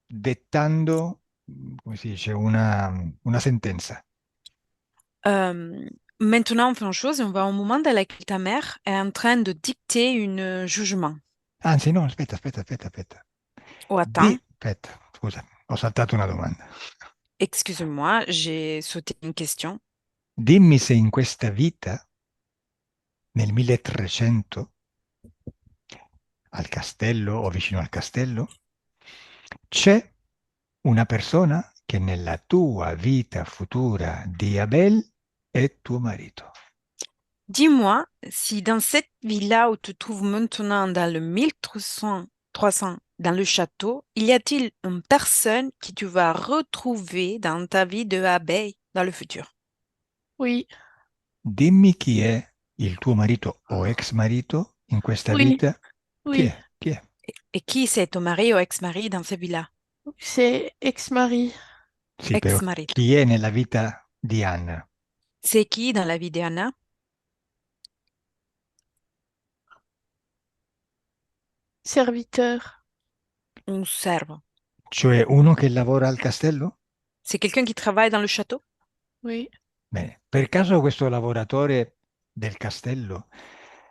dettando, come si dice, una sentenza. Maintenant, on fait une chose et on va au moment dans lequel ta mère est en train de dicter une jugement. Anzi, no, aspetta. Oh, attends, Aspetta, scusa, ho saltato una domanda. excuse-moi, j'ai sauté une question. Dimmi se in questa vita, nel 1300, al castello o vicino al castello, c'è una persona che nella tua vita futura di Abel è tuo marito. Dis-moi si dans cette villa où tu te trouves maintenant dans le 1300 dans le château, il y a-t-il une personne que tu vas retrouver dans ta vie de abeille dans le futur? Oui, Dimmi chi è il tuo marito o ex marito in questa oui, vita. Chi oui. è? Chi è? Et qui c'est ton mari ou ex-mari dans cette villa? C'est ex-mari, Sì, però Ex-marito. chi è nella vita di Anna? C'est qui dans la vie d'Anna? serviteur. Un servo. Cioè uno che lavora al castello? C'est quelqu'un qui travaille dans le château? Oui, Bene, per caso questo lavoratore del castello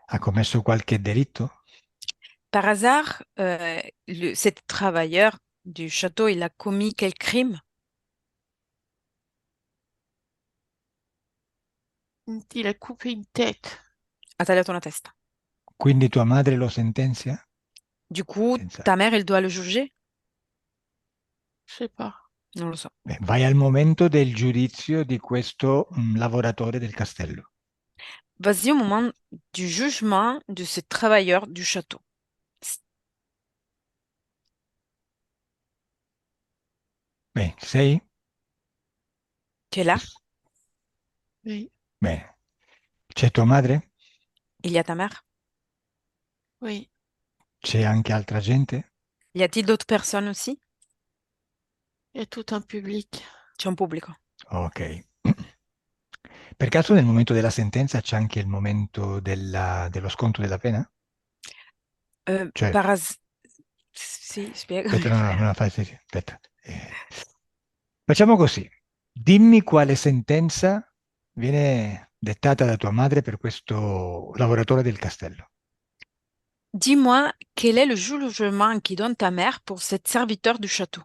ha commesso qualche delitto? Par hasard, cet travailleur du château, il a commis quel crime? il a coupé une tête. Ha tagliato una testa. Quindi tua madre lo sentenzia? Du coup, ta Senz'altro. mère, elle doit le juger? Je sais pas. Non lo so. Beh, vai al momento del giudizio di questo lavoratore del castello. Vas-y au moment du jugement de ce travailleur du château. Beh, ci sei? Tu es là? Oui, Bene. C'è tua madre? Il y a ta mère? oui. C'è anche altra gente? Y a-t-il d'autres personnes aussi? Il y a tout un public. C'è un pubblico. Ok. Per caso nel momento della sentenza c'è anche il momento dello sconto della pena? Cioè, Par hasard... Sì, spiegami. aspetta, no, sì, aspetta. Facciamo così. Dimmi quale sentenza viene dettata da tua madre per questo lavoratore del castello. Dis-moi, quel est le jugement qui donne ta mère pour cet serviteur du château?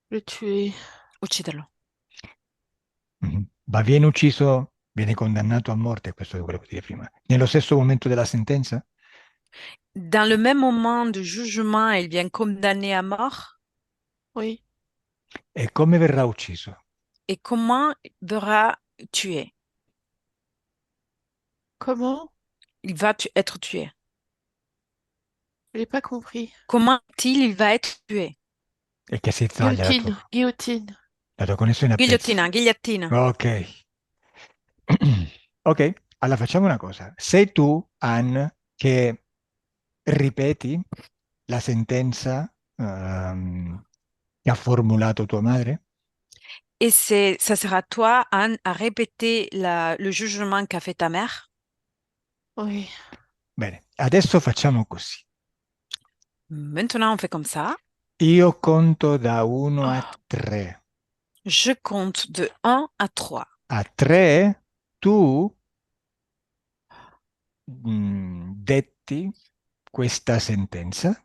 Le tuer. Ucciderlo. Mhm. Ma viene ucciso, viene condannato a morte, questo è quello che volevo dire prima. Nello stesso momento della sentenza? Dans le même moment de jugement, il vient condamné à mort. Oui. E come verrà ucciso? Et comment verra tué? Comment? Il va être tué. Je n'ai pas compris. Comment il va être tué? E che si taglia Guillotine, guillotine. la tua connessione a pezzi. Guillottina, guillottina. Ok. Ok, allora facciamo una cosa. Sei tu, Anne, che ripeti la sentenza che ha formulato tua madre? Et ça sera toi, Anne, à répéter le jugement qu'a fait ta mère? Oui. Bene, adesso facciamo così. Maintenant, on fait comme ça. Io conto da 1 a Oh, 3. je compte de 1 à 3. A 3 tu detti questa sentenza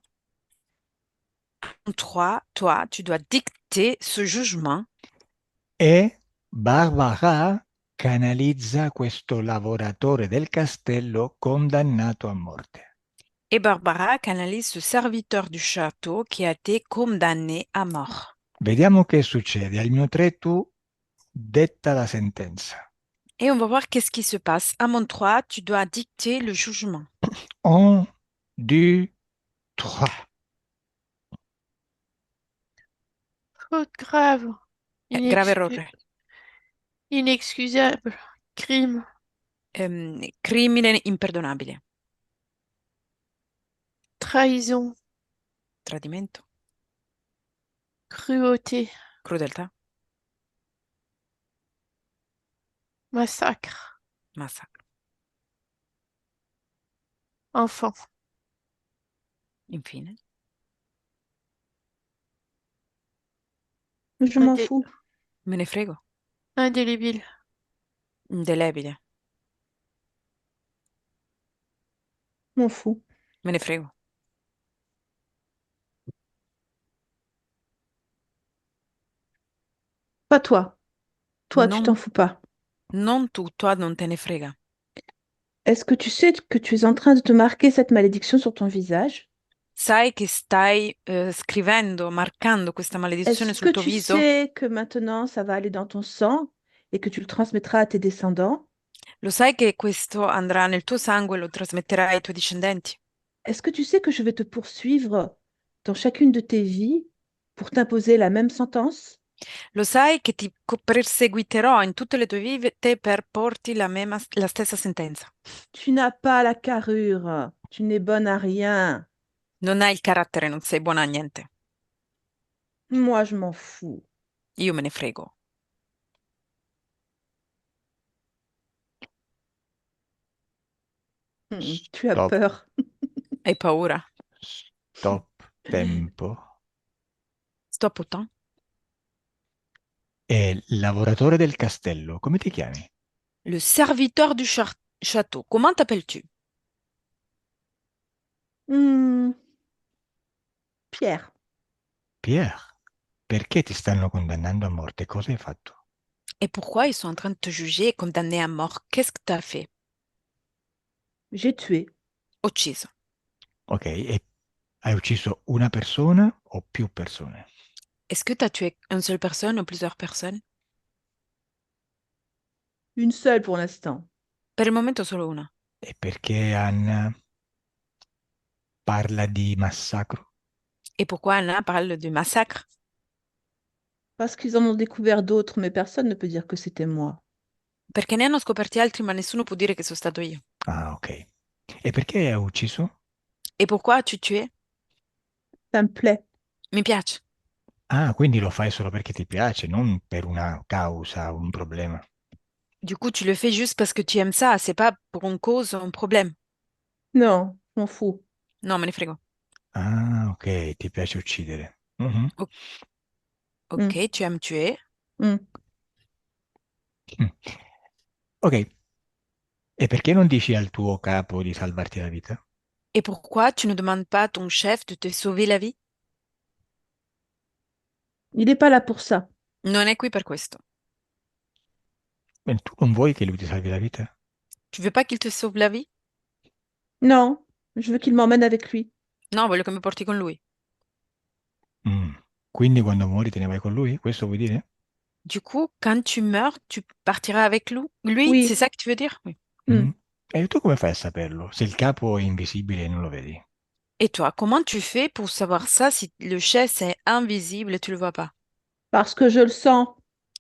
3, toi, tu dois dicter ce jugement e Barbara canalizza questo lavoratore del castello condannato a morte. et Barbara canalise ce serviteur du château qui a été condamné à mort. Vediamo che succede. Al mio 3 tu detta la sentenza. Et on va voir qu'est-ce qui se passe. À mon 3, tu dois dicter le jugement. 1, 2, 3. Faute grave. Grave Inexcu- errore. Inexcusable. Crime. Crimine imperdonabile. Trahison. Tradimento. Cruauté. Crudeltà. Massacre. Massacro. Enfant. Infine. Je m'en Indé- fous. Me ne frego. Indélébile. Indelebile. M'en fous. Me ne frego. Pas toi. Toi, tu t'en Non, fous pas. non tu, toi non te ne frega. Est-ce que tu sais que tu es en train de te marquer cette malédiction sur ton visage? Sai che stai scrivendo, marcando questa maledizione Est-ce que sul tuo tu viso? sais que maintenant ça va aller dans ton sang et que tu le transmettras à tes descendants? Lo sai che questo andrà nel tuo sangue e lo trasmetterai ai tuoi discendenti? Est-ce que tu sais que je vais te poursuivre dans chacune de tes vies pour t'imposer la même sentence? Lo sai che ti perseguiterò in tutte le tue vite per porti la stessa sentenza. Tu n'as pas la carrure. Tu n'es bonne à rien. Non hai il carattere, non sei buona a niente. Moi, je m'en fous. Io me ne frego. Tu as Stop, peur. Hai paura? stop, tempo. Stop autant. E il lavoratore del castello, come ti chiami? Le serviteur du château. Comment t'appelles-tu? Hmm, Pierre. Pierre. Perché ti stanno condannando a morte? Cosa hai fatto? Et pourquoi ils sont en train de te juger et condamner à mort? Qu'est-ce que tu as fait? J'ai tué. Ucciso. Ok, e hai ucciso una persona o più persone? Est-ce que tu as tué une seule personne ou plusieurs personnes? Une seule pour l'instant. Per il momento solo una. E perché Anna parla di massacro? Et pourquoi Anna parle du massacre? Parce qu'ils en ont découvert d'autres, mais personne ne peut dire que c'était moi. Perché ne hanno scoperti altri, ma nessuno può dire che sono stato io. Ah, ok. E perché hai ucciso? Et pourquoi as-tu tué? Ça me plaît. Mi piace. Ah, quindi lo fai solo perché ti piace, non per una causa, un problema. Du coup, tu le fais juste parce que tu aimes ça, c'est pas pour une cause, un problème. Non, je m'en fous. Non, me ne frego. Ah, ok, ti piace uccidere. Mhm. O- Hmm, ok, tu aimes tuer. hmm. Mm. Ok, e perché non dici al tuo capo di salvarti la vita? Et pourquoi tu ne demandes pas à ton chef de te sauver la vie? Il n'est pas là pour ça. Non è qui per questo. Tu non vuoi che lui ti salvi la vita? Tu veux pas qu'il te sauve la vie? Non, je veux qu'il m'emmène avec lui. No, voglio che mi porti con lui. Mm. Quindi quando muori te ne vai con lui? Questo vuoi dire? Du coup, quand tu meurs, tu partiras avec lui? Lui, c'est Oui. ça que tu veux dire? Oui. Mm. Hmm. E tu come fai a saperlo? Se il capo è invisibile e non lo vedi? Et toi, comment tu fais pour savoir ça si le chef est invisible et tu le vois pas? Parce que je le sens.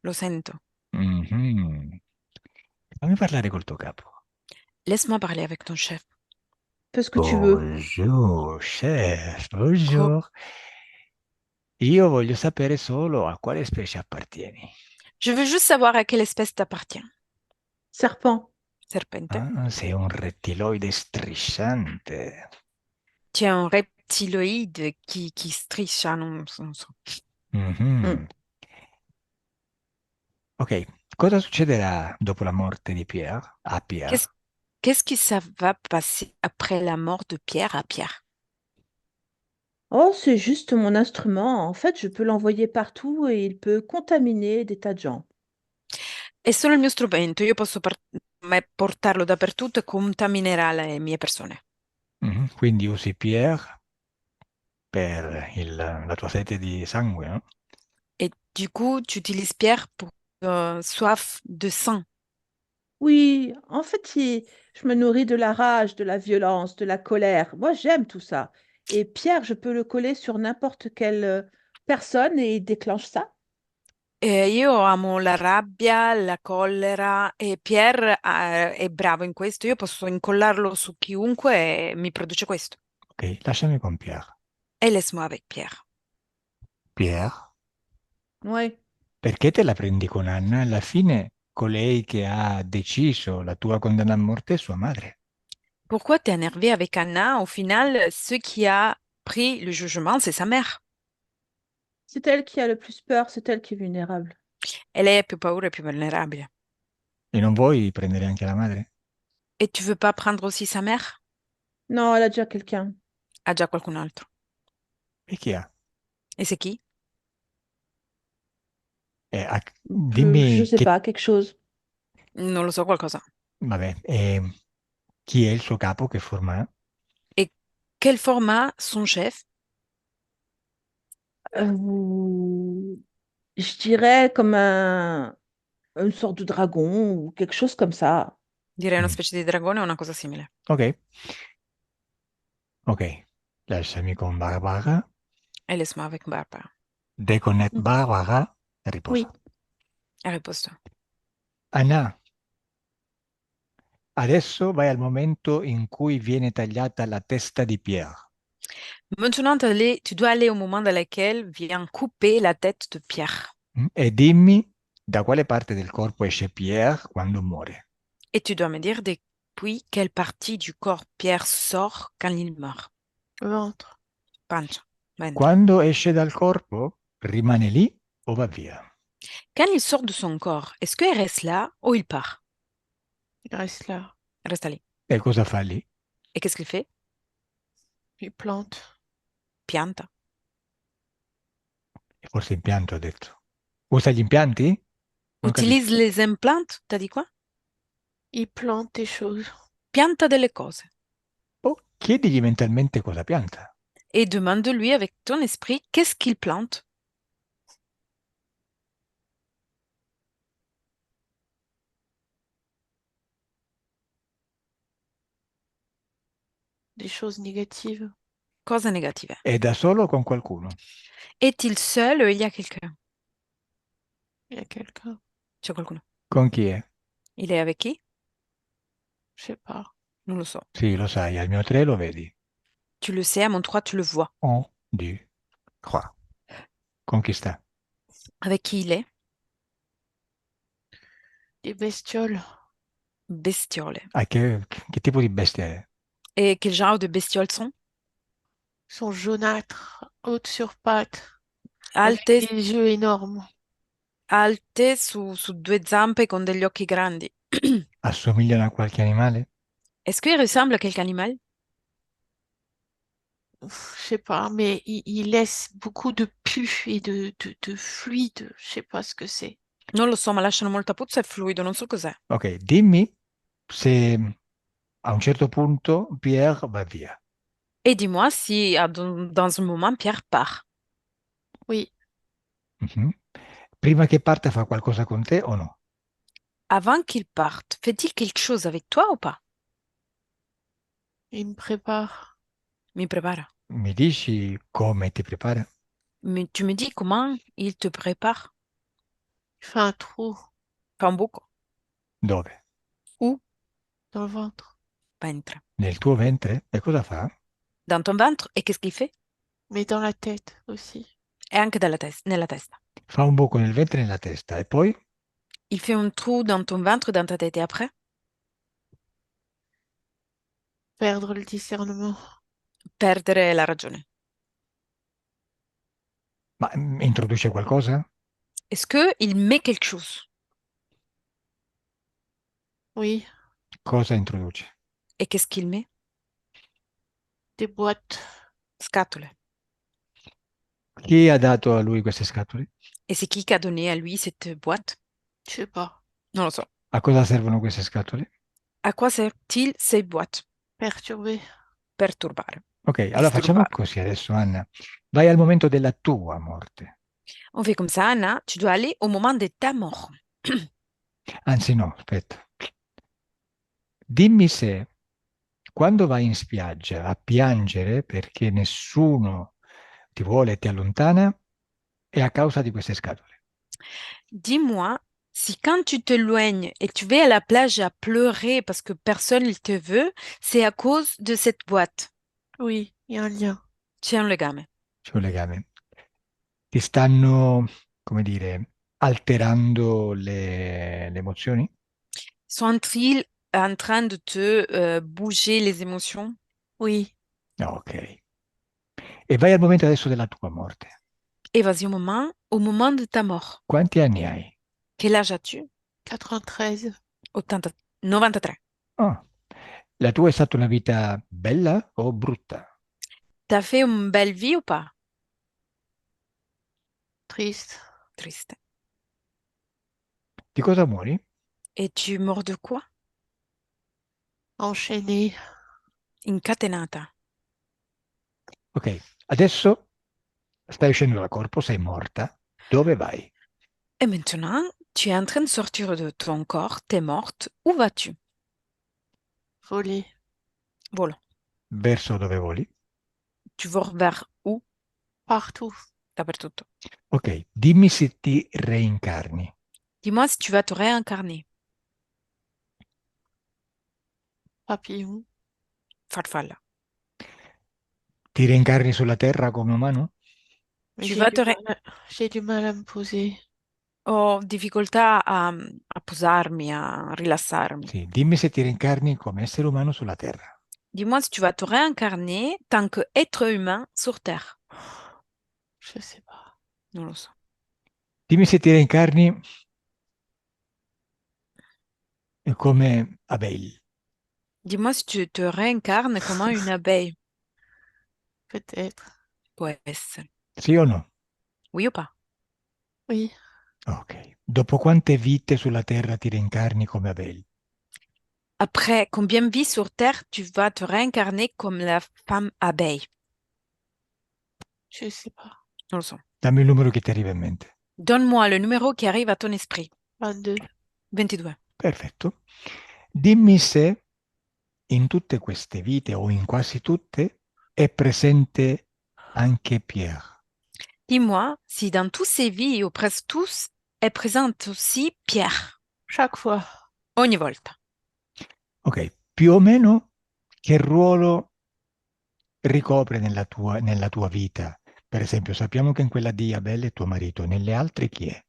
Lo sento. Mhm. Fammi parlare col tuo capo. Laisse-moi parler avec ton chef. Fais ce que tu veux. Bonjour, chef, Co- bonjour. Io voglio sapere solo a quale specie appartieni. Je veux juste savoir à quelle espèce t'appartiens. Serpent. serpente. Ah, sei un rettiloide strisciante. C'è un reptiloide chi striscia, non so. Mm. Mhm. Ok, cosa succederà dopo la morte di Pierre a Qu'est-ce, Pierre? qu'est-ce que ça va passer après la mort de Pierre à Pierre? Oh, c'est juste mon instrument. En fait, je peux l'envoyer partout et il peut contaminer des tas de gens. È solo il mio strumento, io posso portarlo dappertutto e contaminerà le mie persone. Mhm. Quindi usi Pierre per la tua sete di sangue, no? Et du coup, tu utilises Pierre pour soif de sang. Oui, en fait, je me nourris de la rage, de la violence, de la colère. Moi, j'aime tout ça. Et Pierre, je peux le coller sur n'importe quelle personne et il déclenche ça. Io amo la rabbia, la collera e Pierre è bravo in questo. Io posso incollarlo su chiunque e mi produce questo. Ok, lasciami con Pierre. E laisse-moi avec Pierre. Pierre, Oui. perché te la prendi con Anna? Alla fine, colei che ha deciso la tua condanna a morte è sua madre. Pourquoi t'es énervé avec Anna? Au final, ce qui a pris le jugement, c'est sa mère. C'est elle qui a le plus peur, c'est elle qui est vulnérable. E lei è più paura e più vulnerabile. E non vuoi prendere anche la madre? Et tu veux pas prendre aussi sa mère? Non, elle a déjà quelqu'un. Ha già qualcun altro. E chi ha? E c'est qui? Je Dimmi sais che... pas, quelque chose. Non lo so qualcosa. Vabbè, chi è il suo capo, che forma ha? Et quel format son chef? Je dirais comme une sorte de dragon ou quelque chose comme ça. Direi una Mm. specie di dragone o una cosa simile. Ok, ok. Lasciami con Barbara. E laisse-moi avec Barbara. Deconnect Mm. Barbara. Oui. Riposa. Ha risposto. Anna, adesso vai al momento in cui viene tagliata la testa di Pierre. Maintenant, tu dois aller au moment dans lequel vient couper la tête de Pierre. E dimmi da quale parte del corpo esce Pierre quando muore. Et tu dois me dire depuis quelle partie du corps Pierre sort quand il meurt. Ventre. Pancia, ventre. Quando esce dal corpo, rimane lì o va via? Quand il sort de son corps, est-ce qu'il reste là ou il part? Il reste là. Reste lì. E cosa fa lì? Et qu'est-ce qu'il fait? Il plante. Pianta. E forse impianto, ha detto. Usa gli impianti? Non ho capito. Utilise les implants, t'as dit quoi? Il plante des choses. Pianta delle cose. O chiedigli mentalmente cosa pianta. Et demande-lui avec ton esprit qu'est-ce qu'il plante. Des choses négatives. Cosa negative. È da solo o con qualcuno? Est-il seul ou il y a quelqu'un? Il y a quelqu'un. C'è qualcuno. Con chi è? Il est avec qui? Je sais pas. Non lo so. Sì, lo sai, al mio 3 lo vedi. Tu le sais, à mon 3, tu le vois. 1, 2, 3. Con chi sta? Avec qui il est? Des bestioles. Bestiole. Che tipo di bestia è? Et quel genre de bestioles sont? Ils sont jaunâtres, hautes sur pattes, avec Alte, des yeux énormes. alte su due zampe con degli occhi grandi. Assomigliano a qualche animale? Est-ce qu'il ressemble à quelque animal? Je sais pas, mais il laisse beaucoup de pus et de fluide. Je sais pas ce que c'est. Non lo so, ma lasciano molta puzza e fluido, non so cos'è. Ok, dimmi se a un certo punto Pierre va via. Et dis-moi si dans un moment Pierre part. Oui, Mhm. Prima che parta fa qualcosa con te o no? Avant qu'il parte, fait-il quelque chose avec toi ou pas? il me prépare. Mi prepara. Mi dici come ti prepara? Mais tu me dis comment il te prépare? Il fait un trou Fa un buco. Dove? Où? dans le ventre. Ventre. Nel tuo ventre? E cosa fa? Dans ton ventre. Et qu'est-ce qu'il fait? Mais dans la tête aussi. E anche nella testa. Fa un buco nel ventre e nella testa e poi Il fait un trou dans ton ventre, dans ta tête et après? Perdre le discernement. Perdere la ragione. Ma introduce qualcosa? Est-ce qu'il met quelque chose? Oui, Cosa introduce? Et qu'est-ce qu'il met? des boîtes. Scatole. Chi ha dato a lui queste scatole? Et c'est qui a donné à lui cette boîte? Je sais pas. Non lo so. A cosa servono queste scatole? À quoi sert-il ces boîtes? Perturbé. Perturbare. Ok, allora facciamo Disturbare. così adesso, Anna. Vai al momento della tua morte. On fait comme ça, Anna. Tu dois aller au moment de ta mort. Anzi, no, aspetta. Dimmi se quando vai in spiaggia a piangere perché nessuno ti vuole e ti allontana, è a causa di queste scatole. Dis-moi si quand tu t'éloignes et tu vas à la plage à pleurer parce que personne ne te veut, c'est à cause de cette boîte. Oui, il y a un lien. C'è un legame. C'è un legame. Ti stanno, come dire, alterando le emozioni? Sont-ils en train de te bouger les émotions? Oui, No, ok. E vai al momento adesso della tua morte. Et vas-y au moment de ta mort. Quanti anni hai? Quel âge as-tu? 93. 80 93. Ah, la tua è stata una vita bella o brutta? T'as fait une belle vie ou pas? Triste. Triste. Di cosa muori? Et tu mors de quoi? Enchaîné. Incatenata. Ok, adesso stai uscendo dal corpo, sei morta. Dove vai? Et maintenant, tu es en train de sortir de ton corps, t'es morte. Où vas-tu? Volé. Voilà. Verso dove voli? Tu vas vers où? Partout. Dappertutto. Ok, dimmi se ti reincarni. Dis-moi si tu vas te réincarner. Papillon. Farfalla. Ti reincarni sulla Terra come umano? Mais Tu vas te ré- j'ai du mal à me poser. Ho difficoltà a posarmi, a rilassarmi. Sì, dimmi se ti reincarni come essere umano sulla Terra. Dis-moi si tu vas te réincarner tant qu'être humain sur Terre. Je sais pas. Non lo so. Dimmi se ti reincarni come Abel. Dis-moi si tu te réincarnes comme une abeille. Peut-être. Può essere. Sì o no? Oui ou pas? Oui. Ok. Dopo quante vite sulla Terra ti reincarni come Abel? Après combien de vies sur Terre tu vas te réincarner comme la femme abeille? Je sais pas. Non lo so. Dammi il numero che ti arriva in mente. Donne-moi le numéro qui arrive à ton esprit. 22. 22. Perfetto. Dimmi se in tutte queste vite o in quasi tutte è presente anche Pierre. Dis-moi si dans tous ces vies, ou presque tous, est présente aussi Pierre. Chaque fois. Ogni volta. Ok, più o meno che ruolo ricopre nella tua vita? Per esempio, sappiamo che in quella di Abel è tuo marito, nelle altre chi è?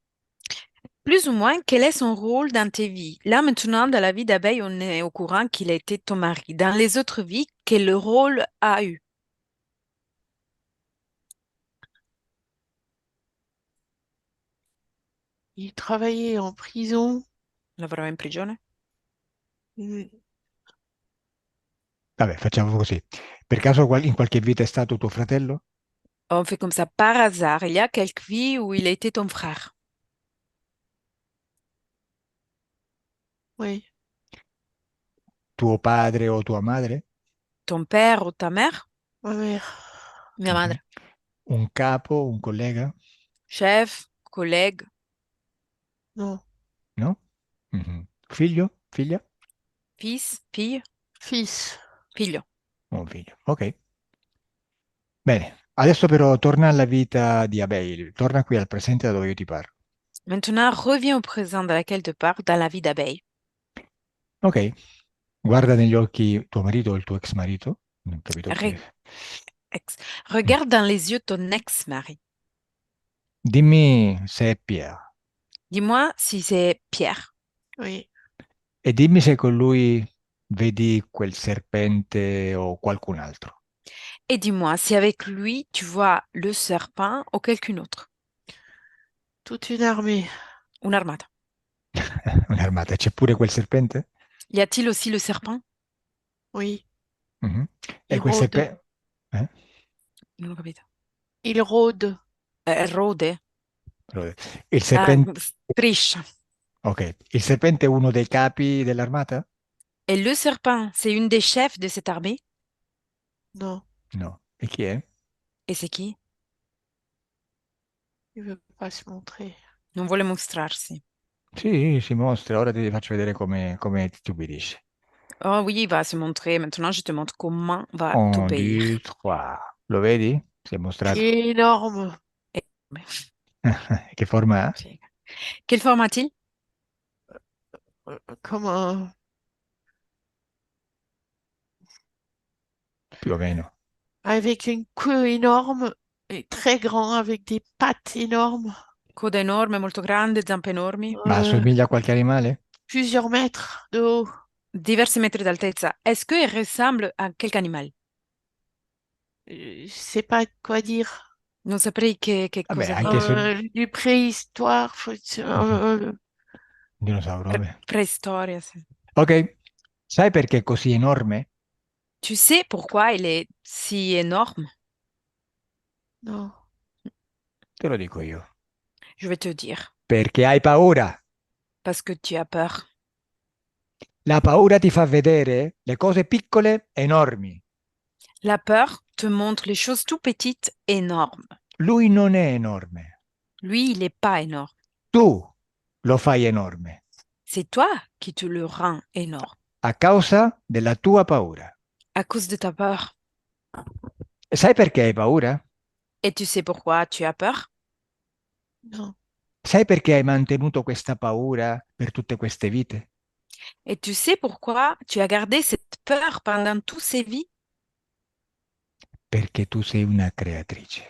Plus ou moins, quel est son rôle dans tes vies? Là, maintenant, dans la vie d'abeille, on est au courant qu'il a été ton mari. Dans les autres vies, quel rôle a eu? Il travaillait en prison. Lavorava in prigione? Mm. Vabbè, facciamo così. Per caso in qualche vita è stato tuo fratello? On fait comme ça par hasard. Il y a quelques vies où il a été ton frère, Oui. Tuo padre o tua madre? ton père ou ta mère, Ma mère. mia Mhm. madre, Un capo, un collega? chef, collègue, Non. No? Mhm. Figlio? Figlia? fils, fille, Fils. figlio. Un figlio. Ok. Bene. Adesso però torna alla vita di Abel. Torna qui al presente da dove io ti parlo. Maintenant, reviens au présent dans lequel te parle, dans la vie d'abeille. Ok. Guarda negli occhi tuo marito o il tuo ex marito. Non ho capito chi Re- è. ex- Regarde dans les yeux ton ex-mari. Dimmi se è Pierre. Dis-moi si c'est Pierre. Oui. E dimmi se con lui vedi quel serpente o qualcun altro? Et dis-moi, si avec lui, tu vois le serpent ou quelqu'un autre, Toute une armée. un'armata. Un'armata. C'è pure quel serpente? Y a-t-il aussi le serpent? Oui, Mhm. E il quel rôde. serpente... Eh? Non ho capito. Il rôde. Rode? Il Ah, serpente... striscia. Ok. Il serpente è uno dei capi dell'armata? Et le serpent, c'est une des chefs de cette armée? Non, No. E chi è? Et c'est qui? il veut pas se montrer. Non vuole mostrarsi. Sì, si mostra. Ora ti faccio vedere come ti ubbidisce. Oh oui, il va se montrer. Maintenant, je te montre comment va Un, t'obéir. due, trois. Lo vedi? Si è mostrato. Énorme. Et- Che forma ha? Quelle forme a-t-il? Comme un... Più o meno. Avec une queue énorme et très grand, avec des pattes énormes. Coda enorme, molto grande, zampe enormi, Ma Euh, assomiglia a qualche animale? plusieurs mètres de haut. diversi metri d'altezza. Est-ce qu'il ressemble a qualche animal? Je sais pas quoi dire. Non saprei che Vabbè, cosa anche dire. se... Du préhistoire. Mhm. Un dinosauro, vabbè. Preistoria, sì. Ok. Sai perché è così enorme? Tu sais pourquoi il est si énorme? Non. Te lo dico io. Je vais te dire. Perché hai paura. Parce que tu as peur. La paura ti fa vedere le cose piccole enormi. La peur te montre les choses tout petites énormes. Lui non è enorme. Lui, il n'est pas énorme. Tu lo fai enorme C'est toi qui te le rends énorme a causa della tua paura. à cause de ta peur. E sai perché hai paura? Et tu sais pourquoi tu as peur? Non. Sai perché hai mantenuto questa paura per tutte queste vite? Et tu sais pourquoi tu as gardé cette peur pendant toutes ces vies? Perché tu sei una creatrice.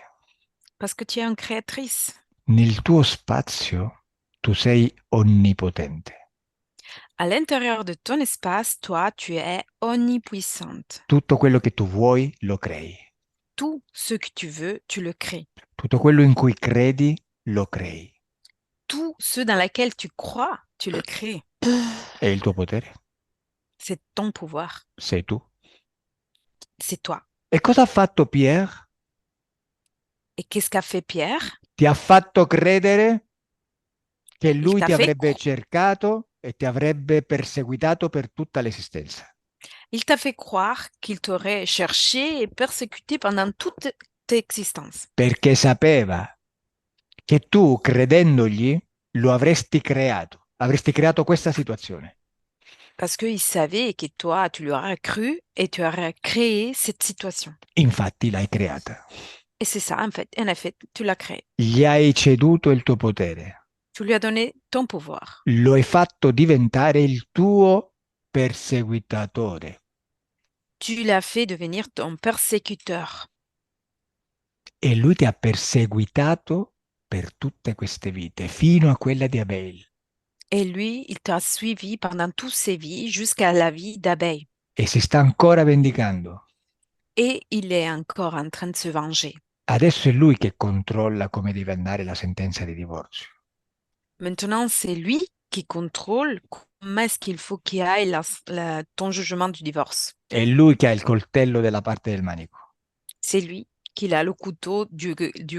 Parce que tu es une créatrice. Nel tuo spazio tu sei onnipotente. À l'intérieur de ton espace, toi, tu es omnipuissante. Tutto quello che tu vuoi lo crei. Tout ce que tu veux, tu le crées. Tutto quello in cui credi lo crei. Tout ce dans lequel tu crois, tu le crées. E il tuo potere C'est ton pouvoir. sei tu. C'est toi. E cosa ha fatto Pierre? Et qu'est-ce qu'a fait Pierre? Ti ha fatto credere che Il lui t'a ti fait, avrebbe cercato e ti avrebbe perseguitato per tutta l'esistenza. il t'a fait croire qu'il t'aurait cherché et persécuté pendant toute ta existence. Perché sapeva che tu, credendogli, lo avresti creato questa situazione. Parce qu'il savait que toi, tu lui aurais cru et tu aurais créé cette situation. Infatti l'hai creata. Et c'est ça, en fait. En effet, tu l'as créé. Gli hai ceduto il tuo potere. Tu lui as donné ton pouvoir. Lo hai fatto diventare il tuo perseguitatore. Tu l'as fait devenir ton persécuteur. E lui ti ha perseguitato per tutte queste vite, fino a quella di Abel. Et lui, il t'a suivi pendant toutes ses vies jusqu'à la vie d'Abeille. E si sta ancora vendicando. Et il est encore en train de se venger. Adesso è lui che controlla come deve andare la sentenza di divorzio. Maintenant, c'est lui qui contrôle comment est-ce qu'il faut qu'il aille ton jugement du divorce. È lui che ha il coltello della parte del manico. C'est lui qui a le couteau du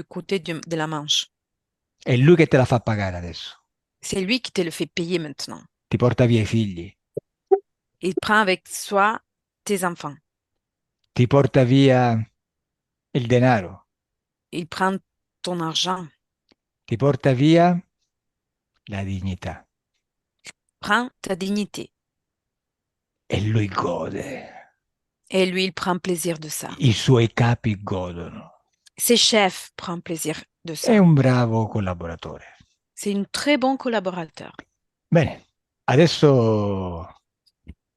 côté de la manche. È lui che te la fa pagare adesso. C'est lui qui te le fait payer maintenant. Ti porta via i figli, Il prend avec soi tes enfants. ti porta via il denaro, Il prend ton argent. ti porta via la dignità. Prend ta dignité. E lui gode. Et lui, il prend plaisir de ça. I suoi capi godono. Ses chefs prennent plaisir de È ça. un bravo collaboratore. C'est un très bon collaborateur. Bene, adesso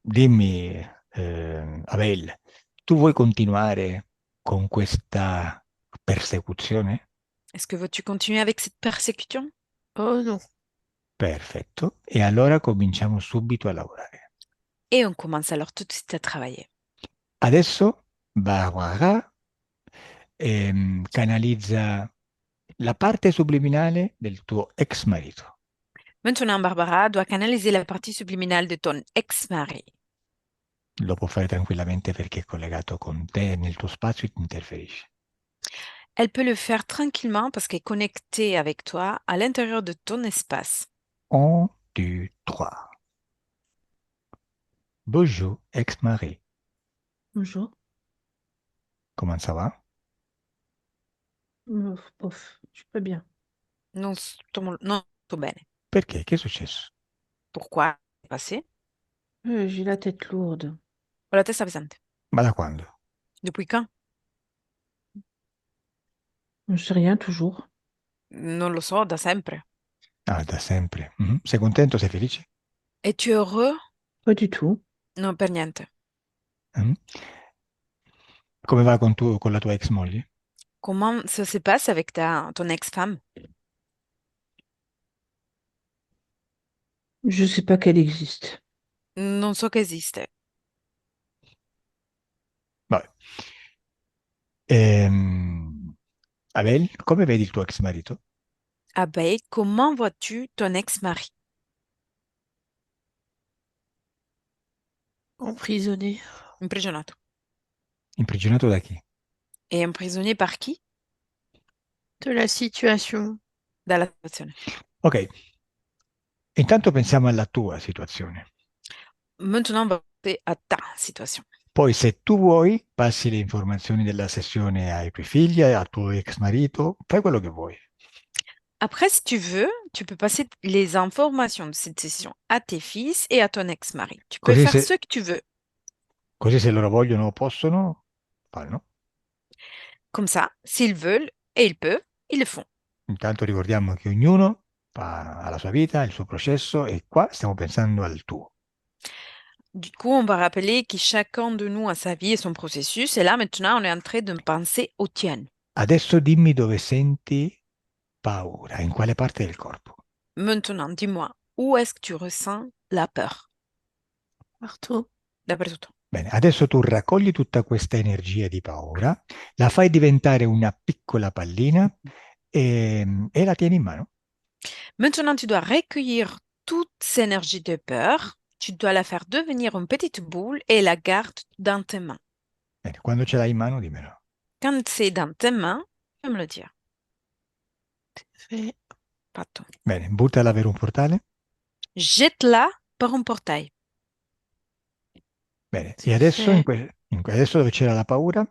dimmi, Abel, tu vuoi continuare con questa persecuzione? Est-ce que veux-tu continuer avec cette persécution? Oh non. Perfetto. E allora cominciamo subito a lavorare. Et on commence alors tout de suite à travailler. Adesso Barbara canalizza la parte subliminale del tuo ex marito. Maintenant, Barbara doit canaliser la partie subliminale de ton ex-mari. Lo può fare tranquillamente perché è collegato con te nel tuo spazio e ti interferisce. Elle peut le faire tranquillement parce qu'elle est connectée avec toi à l'intérieur de ton espace. 1, 2, 3. Bonjour, ex-mari. Bonjour. Comment ça va? Bof, je suis pas bien. Non sto bene. Perché? Che è successo? Pourquoi? C'est passé? J'ai la tête lourde. Ho la testa pesante. Ma da quando? Depuis quand? Je sais rien, toujours. Non lo so, da sempre. Ah, da sempre. Mhm. Sei contento? Sei felice? Es-tu heureux? Pas du tout. Non, per niente. Mhm. Come va con la tua ex moglie? Comment ça se passe avec ton ex-femme? Je sais pas qu'elle existe. Non so che esiste. Vabbè. Abel, come vedi il tuo ex marito? Ah ben, comment vois-tu ton ex-mari? Emprisonné Imprigionato. Imprigionato da chi? Et emprisonné par qui? de la situation. Dalla situazione. Ok, intanto pensiamo alla tua situazione. Maintenant, on va passer à ta situation. Poi, se tu vuoi, passi le informazioni della sessione ai tuoi figli, al tuo ex marito, fai quello che vuoi. Après, si tu veux, tu peux passer les informations de cette session à tes fils et à ton ex-mari. Tu peux Così faire se, ce que tu veux. così se loro vogliono o possono, fanno. Comme ça, s'ils veulent et ils peuvent, ils le font. Intanto ricordiamo che ognuno ha la sua vita, il suo processo e qua stiamo pensando al tuo. Du coup, on va rappeler que chacun de nous a sa vie et son processus. Et là, maintenant, on est en train de penser au tien. Adesso dimmi dove senti paura, in quale parte del corpo. Maintenant, dis-moi, où est-ce que tu ressens la peur? Partout. Dappertutto. Bene, adesso tu raccogli tutta questa energia di paura, la fai diventare una piccola pallina e la tieni in mano. Maintenant, tu dois recueillir toute cette énergie de peur. Tu dois la faire devenir une petite boule et la garde dans tes mains. Bene, quando ce l'hai in mano, dimmelo. Quand c'est dans tes mains, tu peux me le dire. Fait. Fatto. Bene, buttala per un portale. Jette-la par un portail. Bene, e C'est adesso, fait. adesso dove c'era la paura,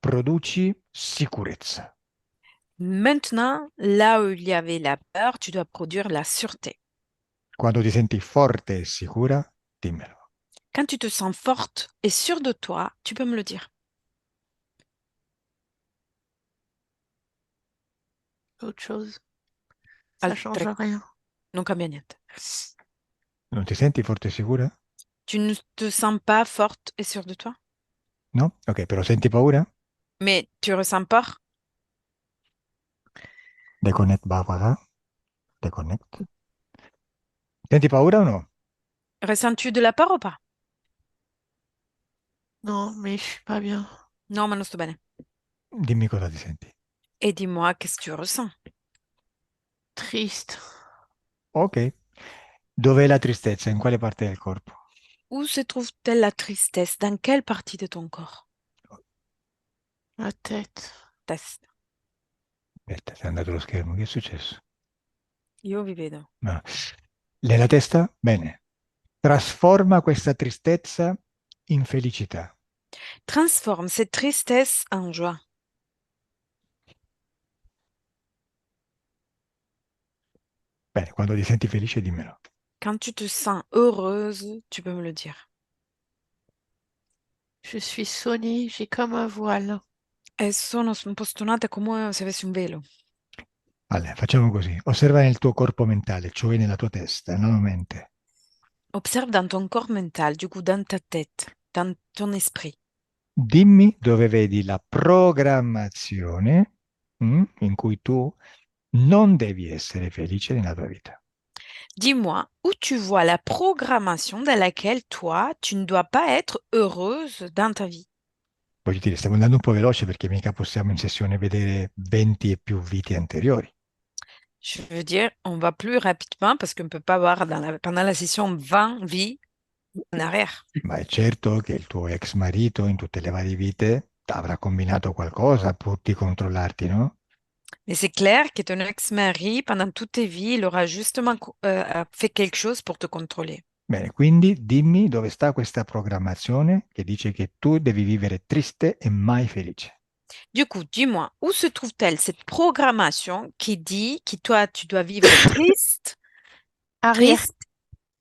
produci sicurezza. Maintenant, là où il y avait la peur, tu dois produire la sûreté. Quando ti senti forte e sicura, dimmelo. Quand tu te sens forte et sûre de toi, tu peux me le dire. Autre chose. Ça change Altre... rien. Non cambia niente. Non ti senti forte e sicura? Tu ne te sens pas forte et sûre de toi, No? Ok, però senti paura? mais tu ressens peur. Deconnect Barbara. Deconnect. Senti paura o no? Ressens-tu de la peur ou pas? Non, mais je suis pas bien. Non, ma non sto bene. Dimmi cosa ti senti. Et dis-moi, qu'est-ce que tu ressens? Triste. Ok. Dov'è la tristezza? In quale parte del corpo? Où se trouve-t-elle la tristesse? Dans quelle partie de ton corps? La tête. Testa. Aspetta, sei andato allo schermo. Che è successo? Io vi vedo. No. Nella testa? Bene. Trasforma questa tristezza in felicità. Transforme cette tristesse en joie. Bene, quando ti senti felice, dimmelo. Quand tu te sens heureuse, tu peux me le dire. Je suis sonnée, j'ai comme un voile. E sono un po' stonata come se avessi un velo. Allora, facciamo così. Osserva nel tuo corpo mentale, cioè nella tua testa, non mente. Observe dans ton corps mental, du coup dans ta tête, dans ton esprit. Dimmi dove vedi la programmazione in cui tu non devi essere felice nella tua vita. Dis-moi, où tu vois la programmation dans laquelle toi, tu ne dois pas être heureuse dans ta vie? Voglio dire, stiamo andando un po' veloce perché mica possiamo in sessione vedere 20 e più vite anteriori. Je veux dire, on va plus rapidement parce qu'on ne peut pas voir pendant la session 20 vies en arrière. Ma è certo che il tuo ex marito in tutte le varie vite avrà combinato qualcosa pur di controllarti, no? Mais c'est clair que ton ex-mari, pendant toute tes vies, il aura justement fait quelque chose pour te contrôler. Bene, quindi dimmi dove sta questa programmazione che dice che tu devi vivere triste e mai felice. Du coup, dis-moi, où se trouve-t-elle cette programmation qui dit que toi, tu dois vivre triste, Arrière, triste,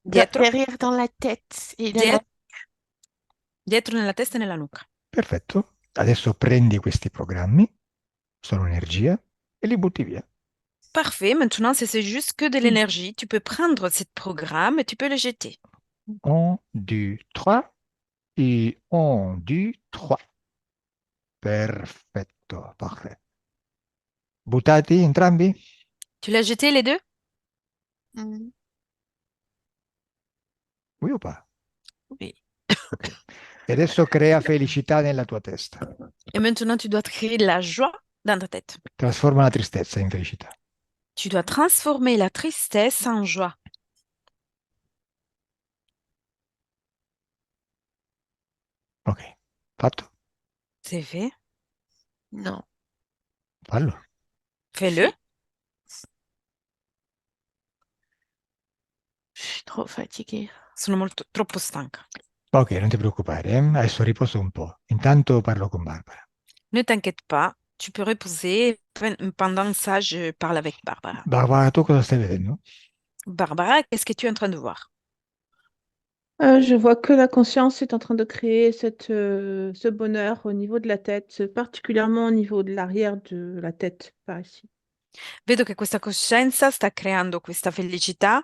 dietro, derrière dans la tête et dietro, dietro nella testa e nella nuca. Perfetto. Adesso prendi questi programmi, sono energia, e li butti via. Parfait, maintenant, c'est juste que de l'énergie. Tu peux prendre ce programme et tu peux le jeter. 1, 2, 3 et 1, 2, 3. Perfetto, parfait. Buttati entrambi? Tu l'as jeté les deux? Mm. Oui o pas? Oui. Ok. E adesso crea felicità nella tua testa. Et maintenant, tu dois créer de la joie dans ta tête. Trasforma la tristezza in felicità. Tu dois transformer la tristesse en joie. Ok, fatto? C'est fait. Non. Fallo. Fais-le. Je suis trop fatiguée. Sono troppo stanca. Ok, non ti preoccupare, adesso riposo un po'. Intanto parlo con Barbara. Ne t'inquiète pas, tu peux reposer. Pendant ça, je parle avec Barbara. Barbara, tu cosa stai vedendo? Barbara, qu'est-ce que tu es en train de voir? Je vois que la conscience est en train de créer ce bonheur au niveau de la tête, particulièrement au niveau de l'arrière de la tête, par ici. Vedo che questa coscienza sta creando questa felicità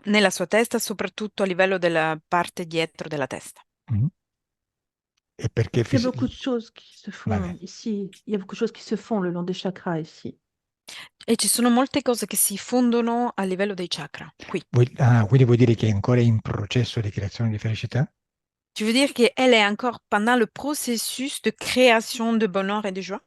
nella sua testa, soprattutto a livello della parte dietro della testa. Mm. E perché Il y a beaucoup de choses qui se Vabbè. font ici. Il y a beaucoup de choses qui se font le long des chakras ici. E ci sono molte cose che si fondono a livello dei chakra, qui. Quindi vuoi dire che è ancora in processo di creazione di felicità? Tu veux dire qu'elle est encore pendant le processus de création de bonheur et de joie?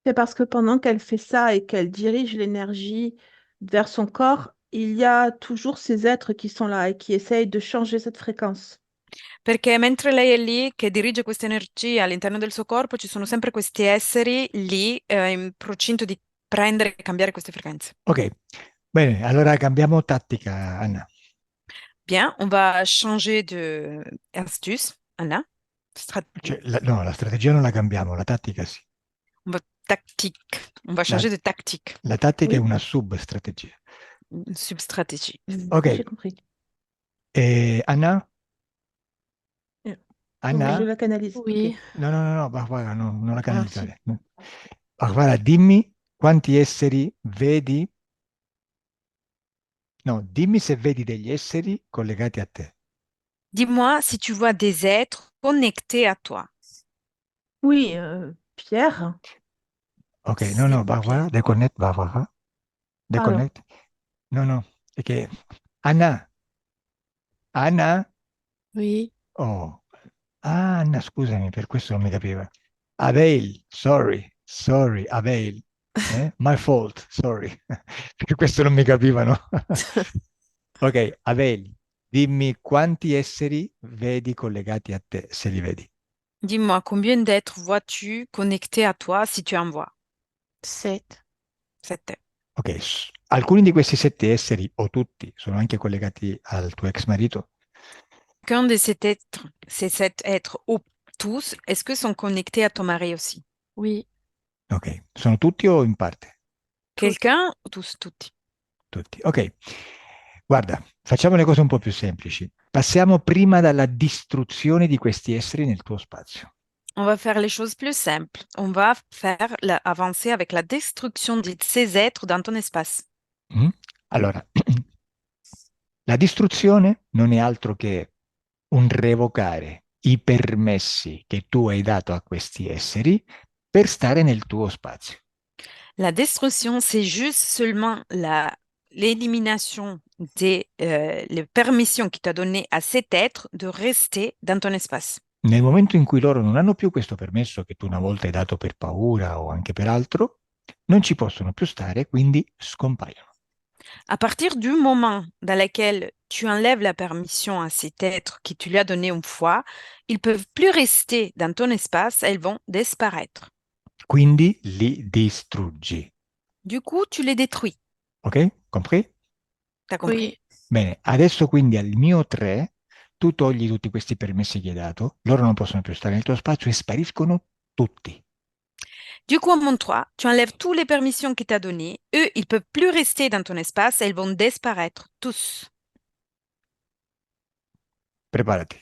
C'est parce que pendant qu'elle fait ça et qu'elle dirige l'énergie vers son corps, il y a toujours ces êtres qui sont là et qui essayent de changer cette fréquence. Perché mentre lei è lì che dirige questa energia all'interno del suo corpo, ci sono sempre questi esseri lì in procinto di prendere e cambiare queste frequenze. Ok, bene, allora cambiamo tattica, Anna. Bien, on va changer de astuce, Anna. Cioè, no, la strategia non la cambiamo, la tattica sì. On va tactique. On va changer de tactique. La tattica è Oui. una sub-strategia. Une substratégie. Ok, J'ai compris. Anna? Je Anna? la canalise. Oui. Ok. No, Barbara, no, non la Ah, canalizzare. No. Barbara, dimmi quanti esseri vedi. No, dimmi se vedi degli esseri collegati a te. Dis-moi si tu vois des êtres connectés à toi. Oui, Pierre. Ok, S'il no, vous plaît. Barbara, deconnect, Barbara. Pardon. Deconnect. No, è che Anna? oui. Oh, Anna, scusami, per questo non mi capiva. Avail, sorry, Avail. My fault, sorry. Per questo non mi capivano. Ok, Avail, dimmi quanti esseri vedi collegati a te, se li vedi. Dis-moi, combien d'êtres vois-tu connectés à toi si tu en vois? 7. 7. Ok, alcuni di questi 7 esseri, o tutti, sono anche collegati al tuo ex marito? Qu'un de ces 7 êtres, ou tous, est-ce que sont connectés à ton mari aussi? Oui. Ok, sono tutti o in parte? Quelqu'un ou tous, tutti? Tutti. Ok, guarda, facciamo le cose un po' più semplici. Passiamo prima dalla distruzione di questi esseri nel tuo spazio. On va faire les choses plus simples. On va faire avancer avec la destruction de ces êtres dans ton espace. Mm? Allora, la distruzione non è altro che un revocare i permessi che tu hai dato a questi esseri per stare nel tuo spazio. La destruction, c'est juste seulement l'élimination des les permissions qui t'a donné à cet être de rester dans ton espace. Nel momento in cui loro non hanno più questo permesso che tu una volta hai dato per paura o anche per altro, non ci possono più stare, quindi scompaiono. À partir du moment dans lequel tu enlèves la permission à cet être qui tu lui as donné une fois, ils peuvent plus rester dans ton espace, elles vont disparaître. Quindi li distruggi. Du coup, tu les détruis. Ok? Compris? T'as compris? Oui, Bene, adesso quindi al mio 3 tu togli tutti questi permessi che hai dato, loro non possono più stare nel tuo spazio e spariscono tutti. Du coup, à mon 3, tu enlèves toutes les permissions qu'il t'a données. Eux, ils peuvent plus rester dans ton espace, elles vont disparaître, tous. Preparati.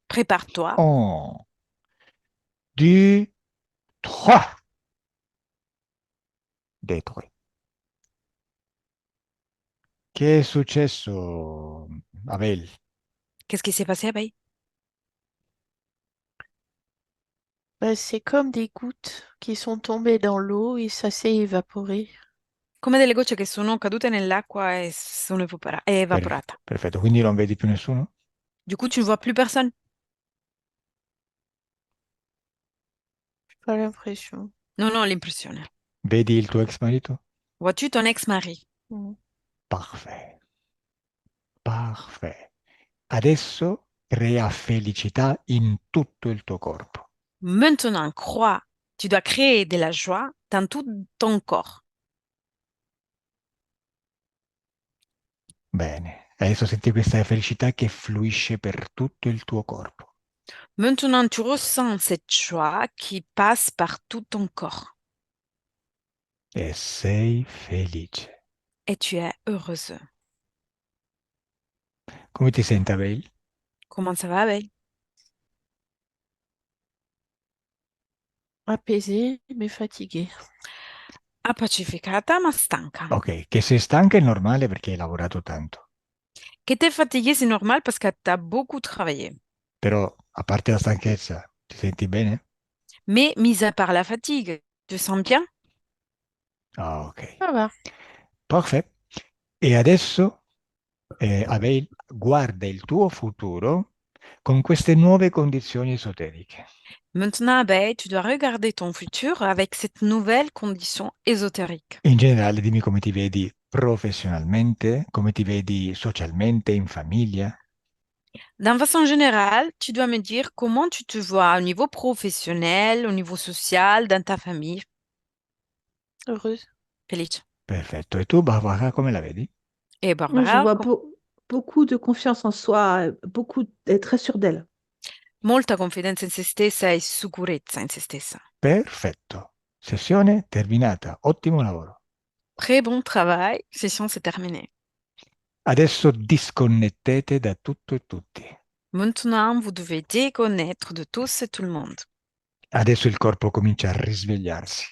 Prépare-toi. 1, 2, 3. Détruit. Che è successo, Abel? Qu'est-ce qui s'est passé, Abeille? bah, c'est comme des gouttes qui sont tombées dans l'eau et ça s'est évaporé. Come delle gocce che sono cadute nell'acqua e sono evaporate. Perfetto, quindi non vedi più nessuno? Du coup, tu ne vois plus personne. J'ai pas l'impression. Non, non, l'impressione. Vedi il tuo ex marito? Vois-tu ton ex-mari? Mm. Parfait. Parfait. Adesso crea felicità in tutto il tuo corpo. Maintenant, crois, tu dois créer de la joie dans tout ton corps. Bene, adesso senti questa felicità che fluisce per tutto il tuo corpo. Maintenant, tu ressens cette joie qui passe par tout ton corps. E sei felice. Et tu es heureuse. Come ti senti, Abel? Comment ça va, Abeille? Apaisé, mais fatigué. Appacificata ma stanca. Ok, che sei stanca è normale perché hai lavorato tanto, Que t'es fatiguée, c'est normal parce que t'as beaucoup travaillé. però a parte la stanchezza, ti senti bene? Mais, mis à part la fatigue, tu te sens bien? Ah, ok. Ça va. Perfetto. E adesso, Abel, guarda il tuo futuro con queste nuove condizioni esoteriche. Maintenant, Abeille, tu dois regarder ton futur avec cette nouvelle condition ésotérique. In generale, dimmi come ti vedi professionalmente, come ti vedi socialmente, in famiglia. D'une façon générale, tu dois me dire comment tu te vois au niveau professionnel, au niveau social, dans ta famille. Heureuse. Felice. Perfetto. E tu, Barbara, come la vedi? Et Moi, je Barbara, vois beaucoup de confiance en soi, beaucoup, elle est très sûre d'elle. molta confidenza in se stessa e sicurezza in se stessa. Perfetto. Sessione terminata. Ottimo lavoro. Très bon travail, session c'est terminé. Adesso disconnettete da tutto e tutti. Maintenant, vous devez déconnaître de tous et tout le monde. Adesso il corpo comincia a risvegliarsi.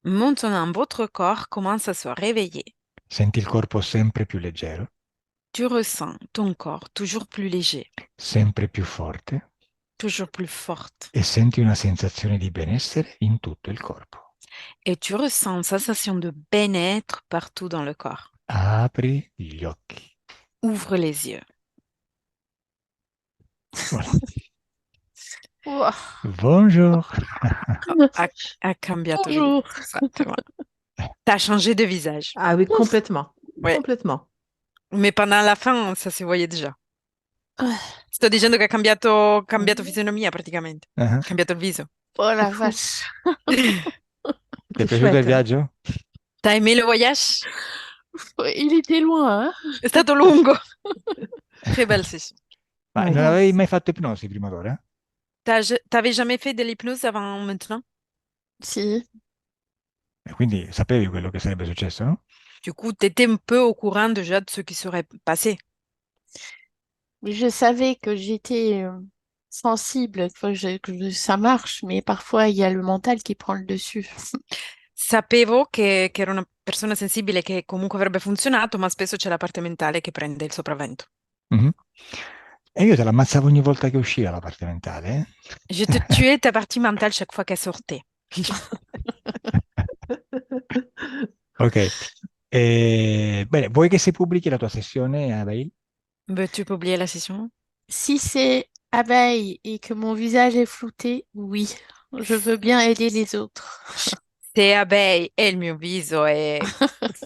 Maintenant, votre corps commence à se réveiller. Senti il corpo sempre più leggero, Tu ressens ton corps toujours plus léger, sempre più forte toujours plus forte. e senti una sensazione di benessere in tutto il corpo. Et tu ressens une sensation de bien-être partout dans le corps. Apri gli occhi. Ouvre les yeux. Voilà. Ouah. Bonjour. A cambiato di Bonjour. Exactement. T'as changé de visage. Ah oui, complètement. Ouais. Complètement. Mais pendant la fin, ça se voyait déjà. Sto dicendo che ha cambiato fisionomia praticamente. Ah, Ha cambiato il viso. Oh la vache. Ti è C'est piaciuto il chouette. viaggio? T'as aimé le voyage? Il était loin, hein? È stato lungo. Très belle session. Ma Ouais. non avevi mai fatto ipnosi prima d'ora? T'avais jamais fait de l'hypnose avant maintenant? Si. E quindi sapevi quello che sarebbe successo, no? Du coup, t'étais un peu au courant déjà de ce qui serait passé. Mais je savais que j'étais sensible, ça marche, mais parfois il y a le mental qui prend le dessus. Sapevo che ero una persona sensibile che comunque avrebbe funzionato, ma spesso c'è la parte mentale che prende il sopravvento. Mhm. E io te l'ammazzavo ogni volta che usciva la parte mentale. Je te tuais ta partie mentale chaque fois qu'elle sortait. Ok, Bene, vuoi che si pubblichi la tua sessione, Abail? Veux-tu publier la session? Si c'est abeille et que mon visage est flouté, oui, je veux bien aider les autres. Se Abei e il mio viso è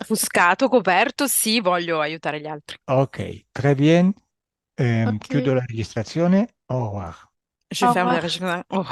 offuscato, coperto, sì, voglio aiutare gli altri. Ok, très bien. Ok, Chiudo la registrazione. Au revoir. Je au ferme revoir. la registrazione. Oh.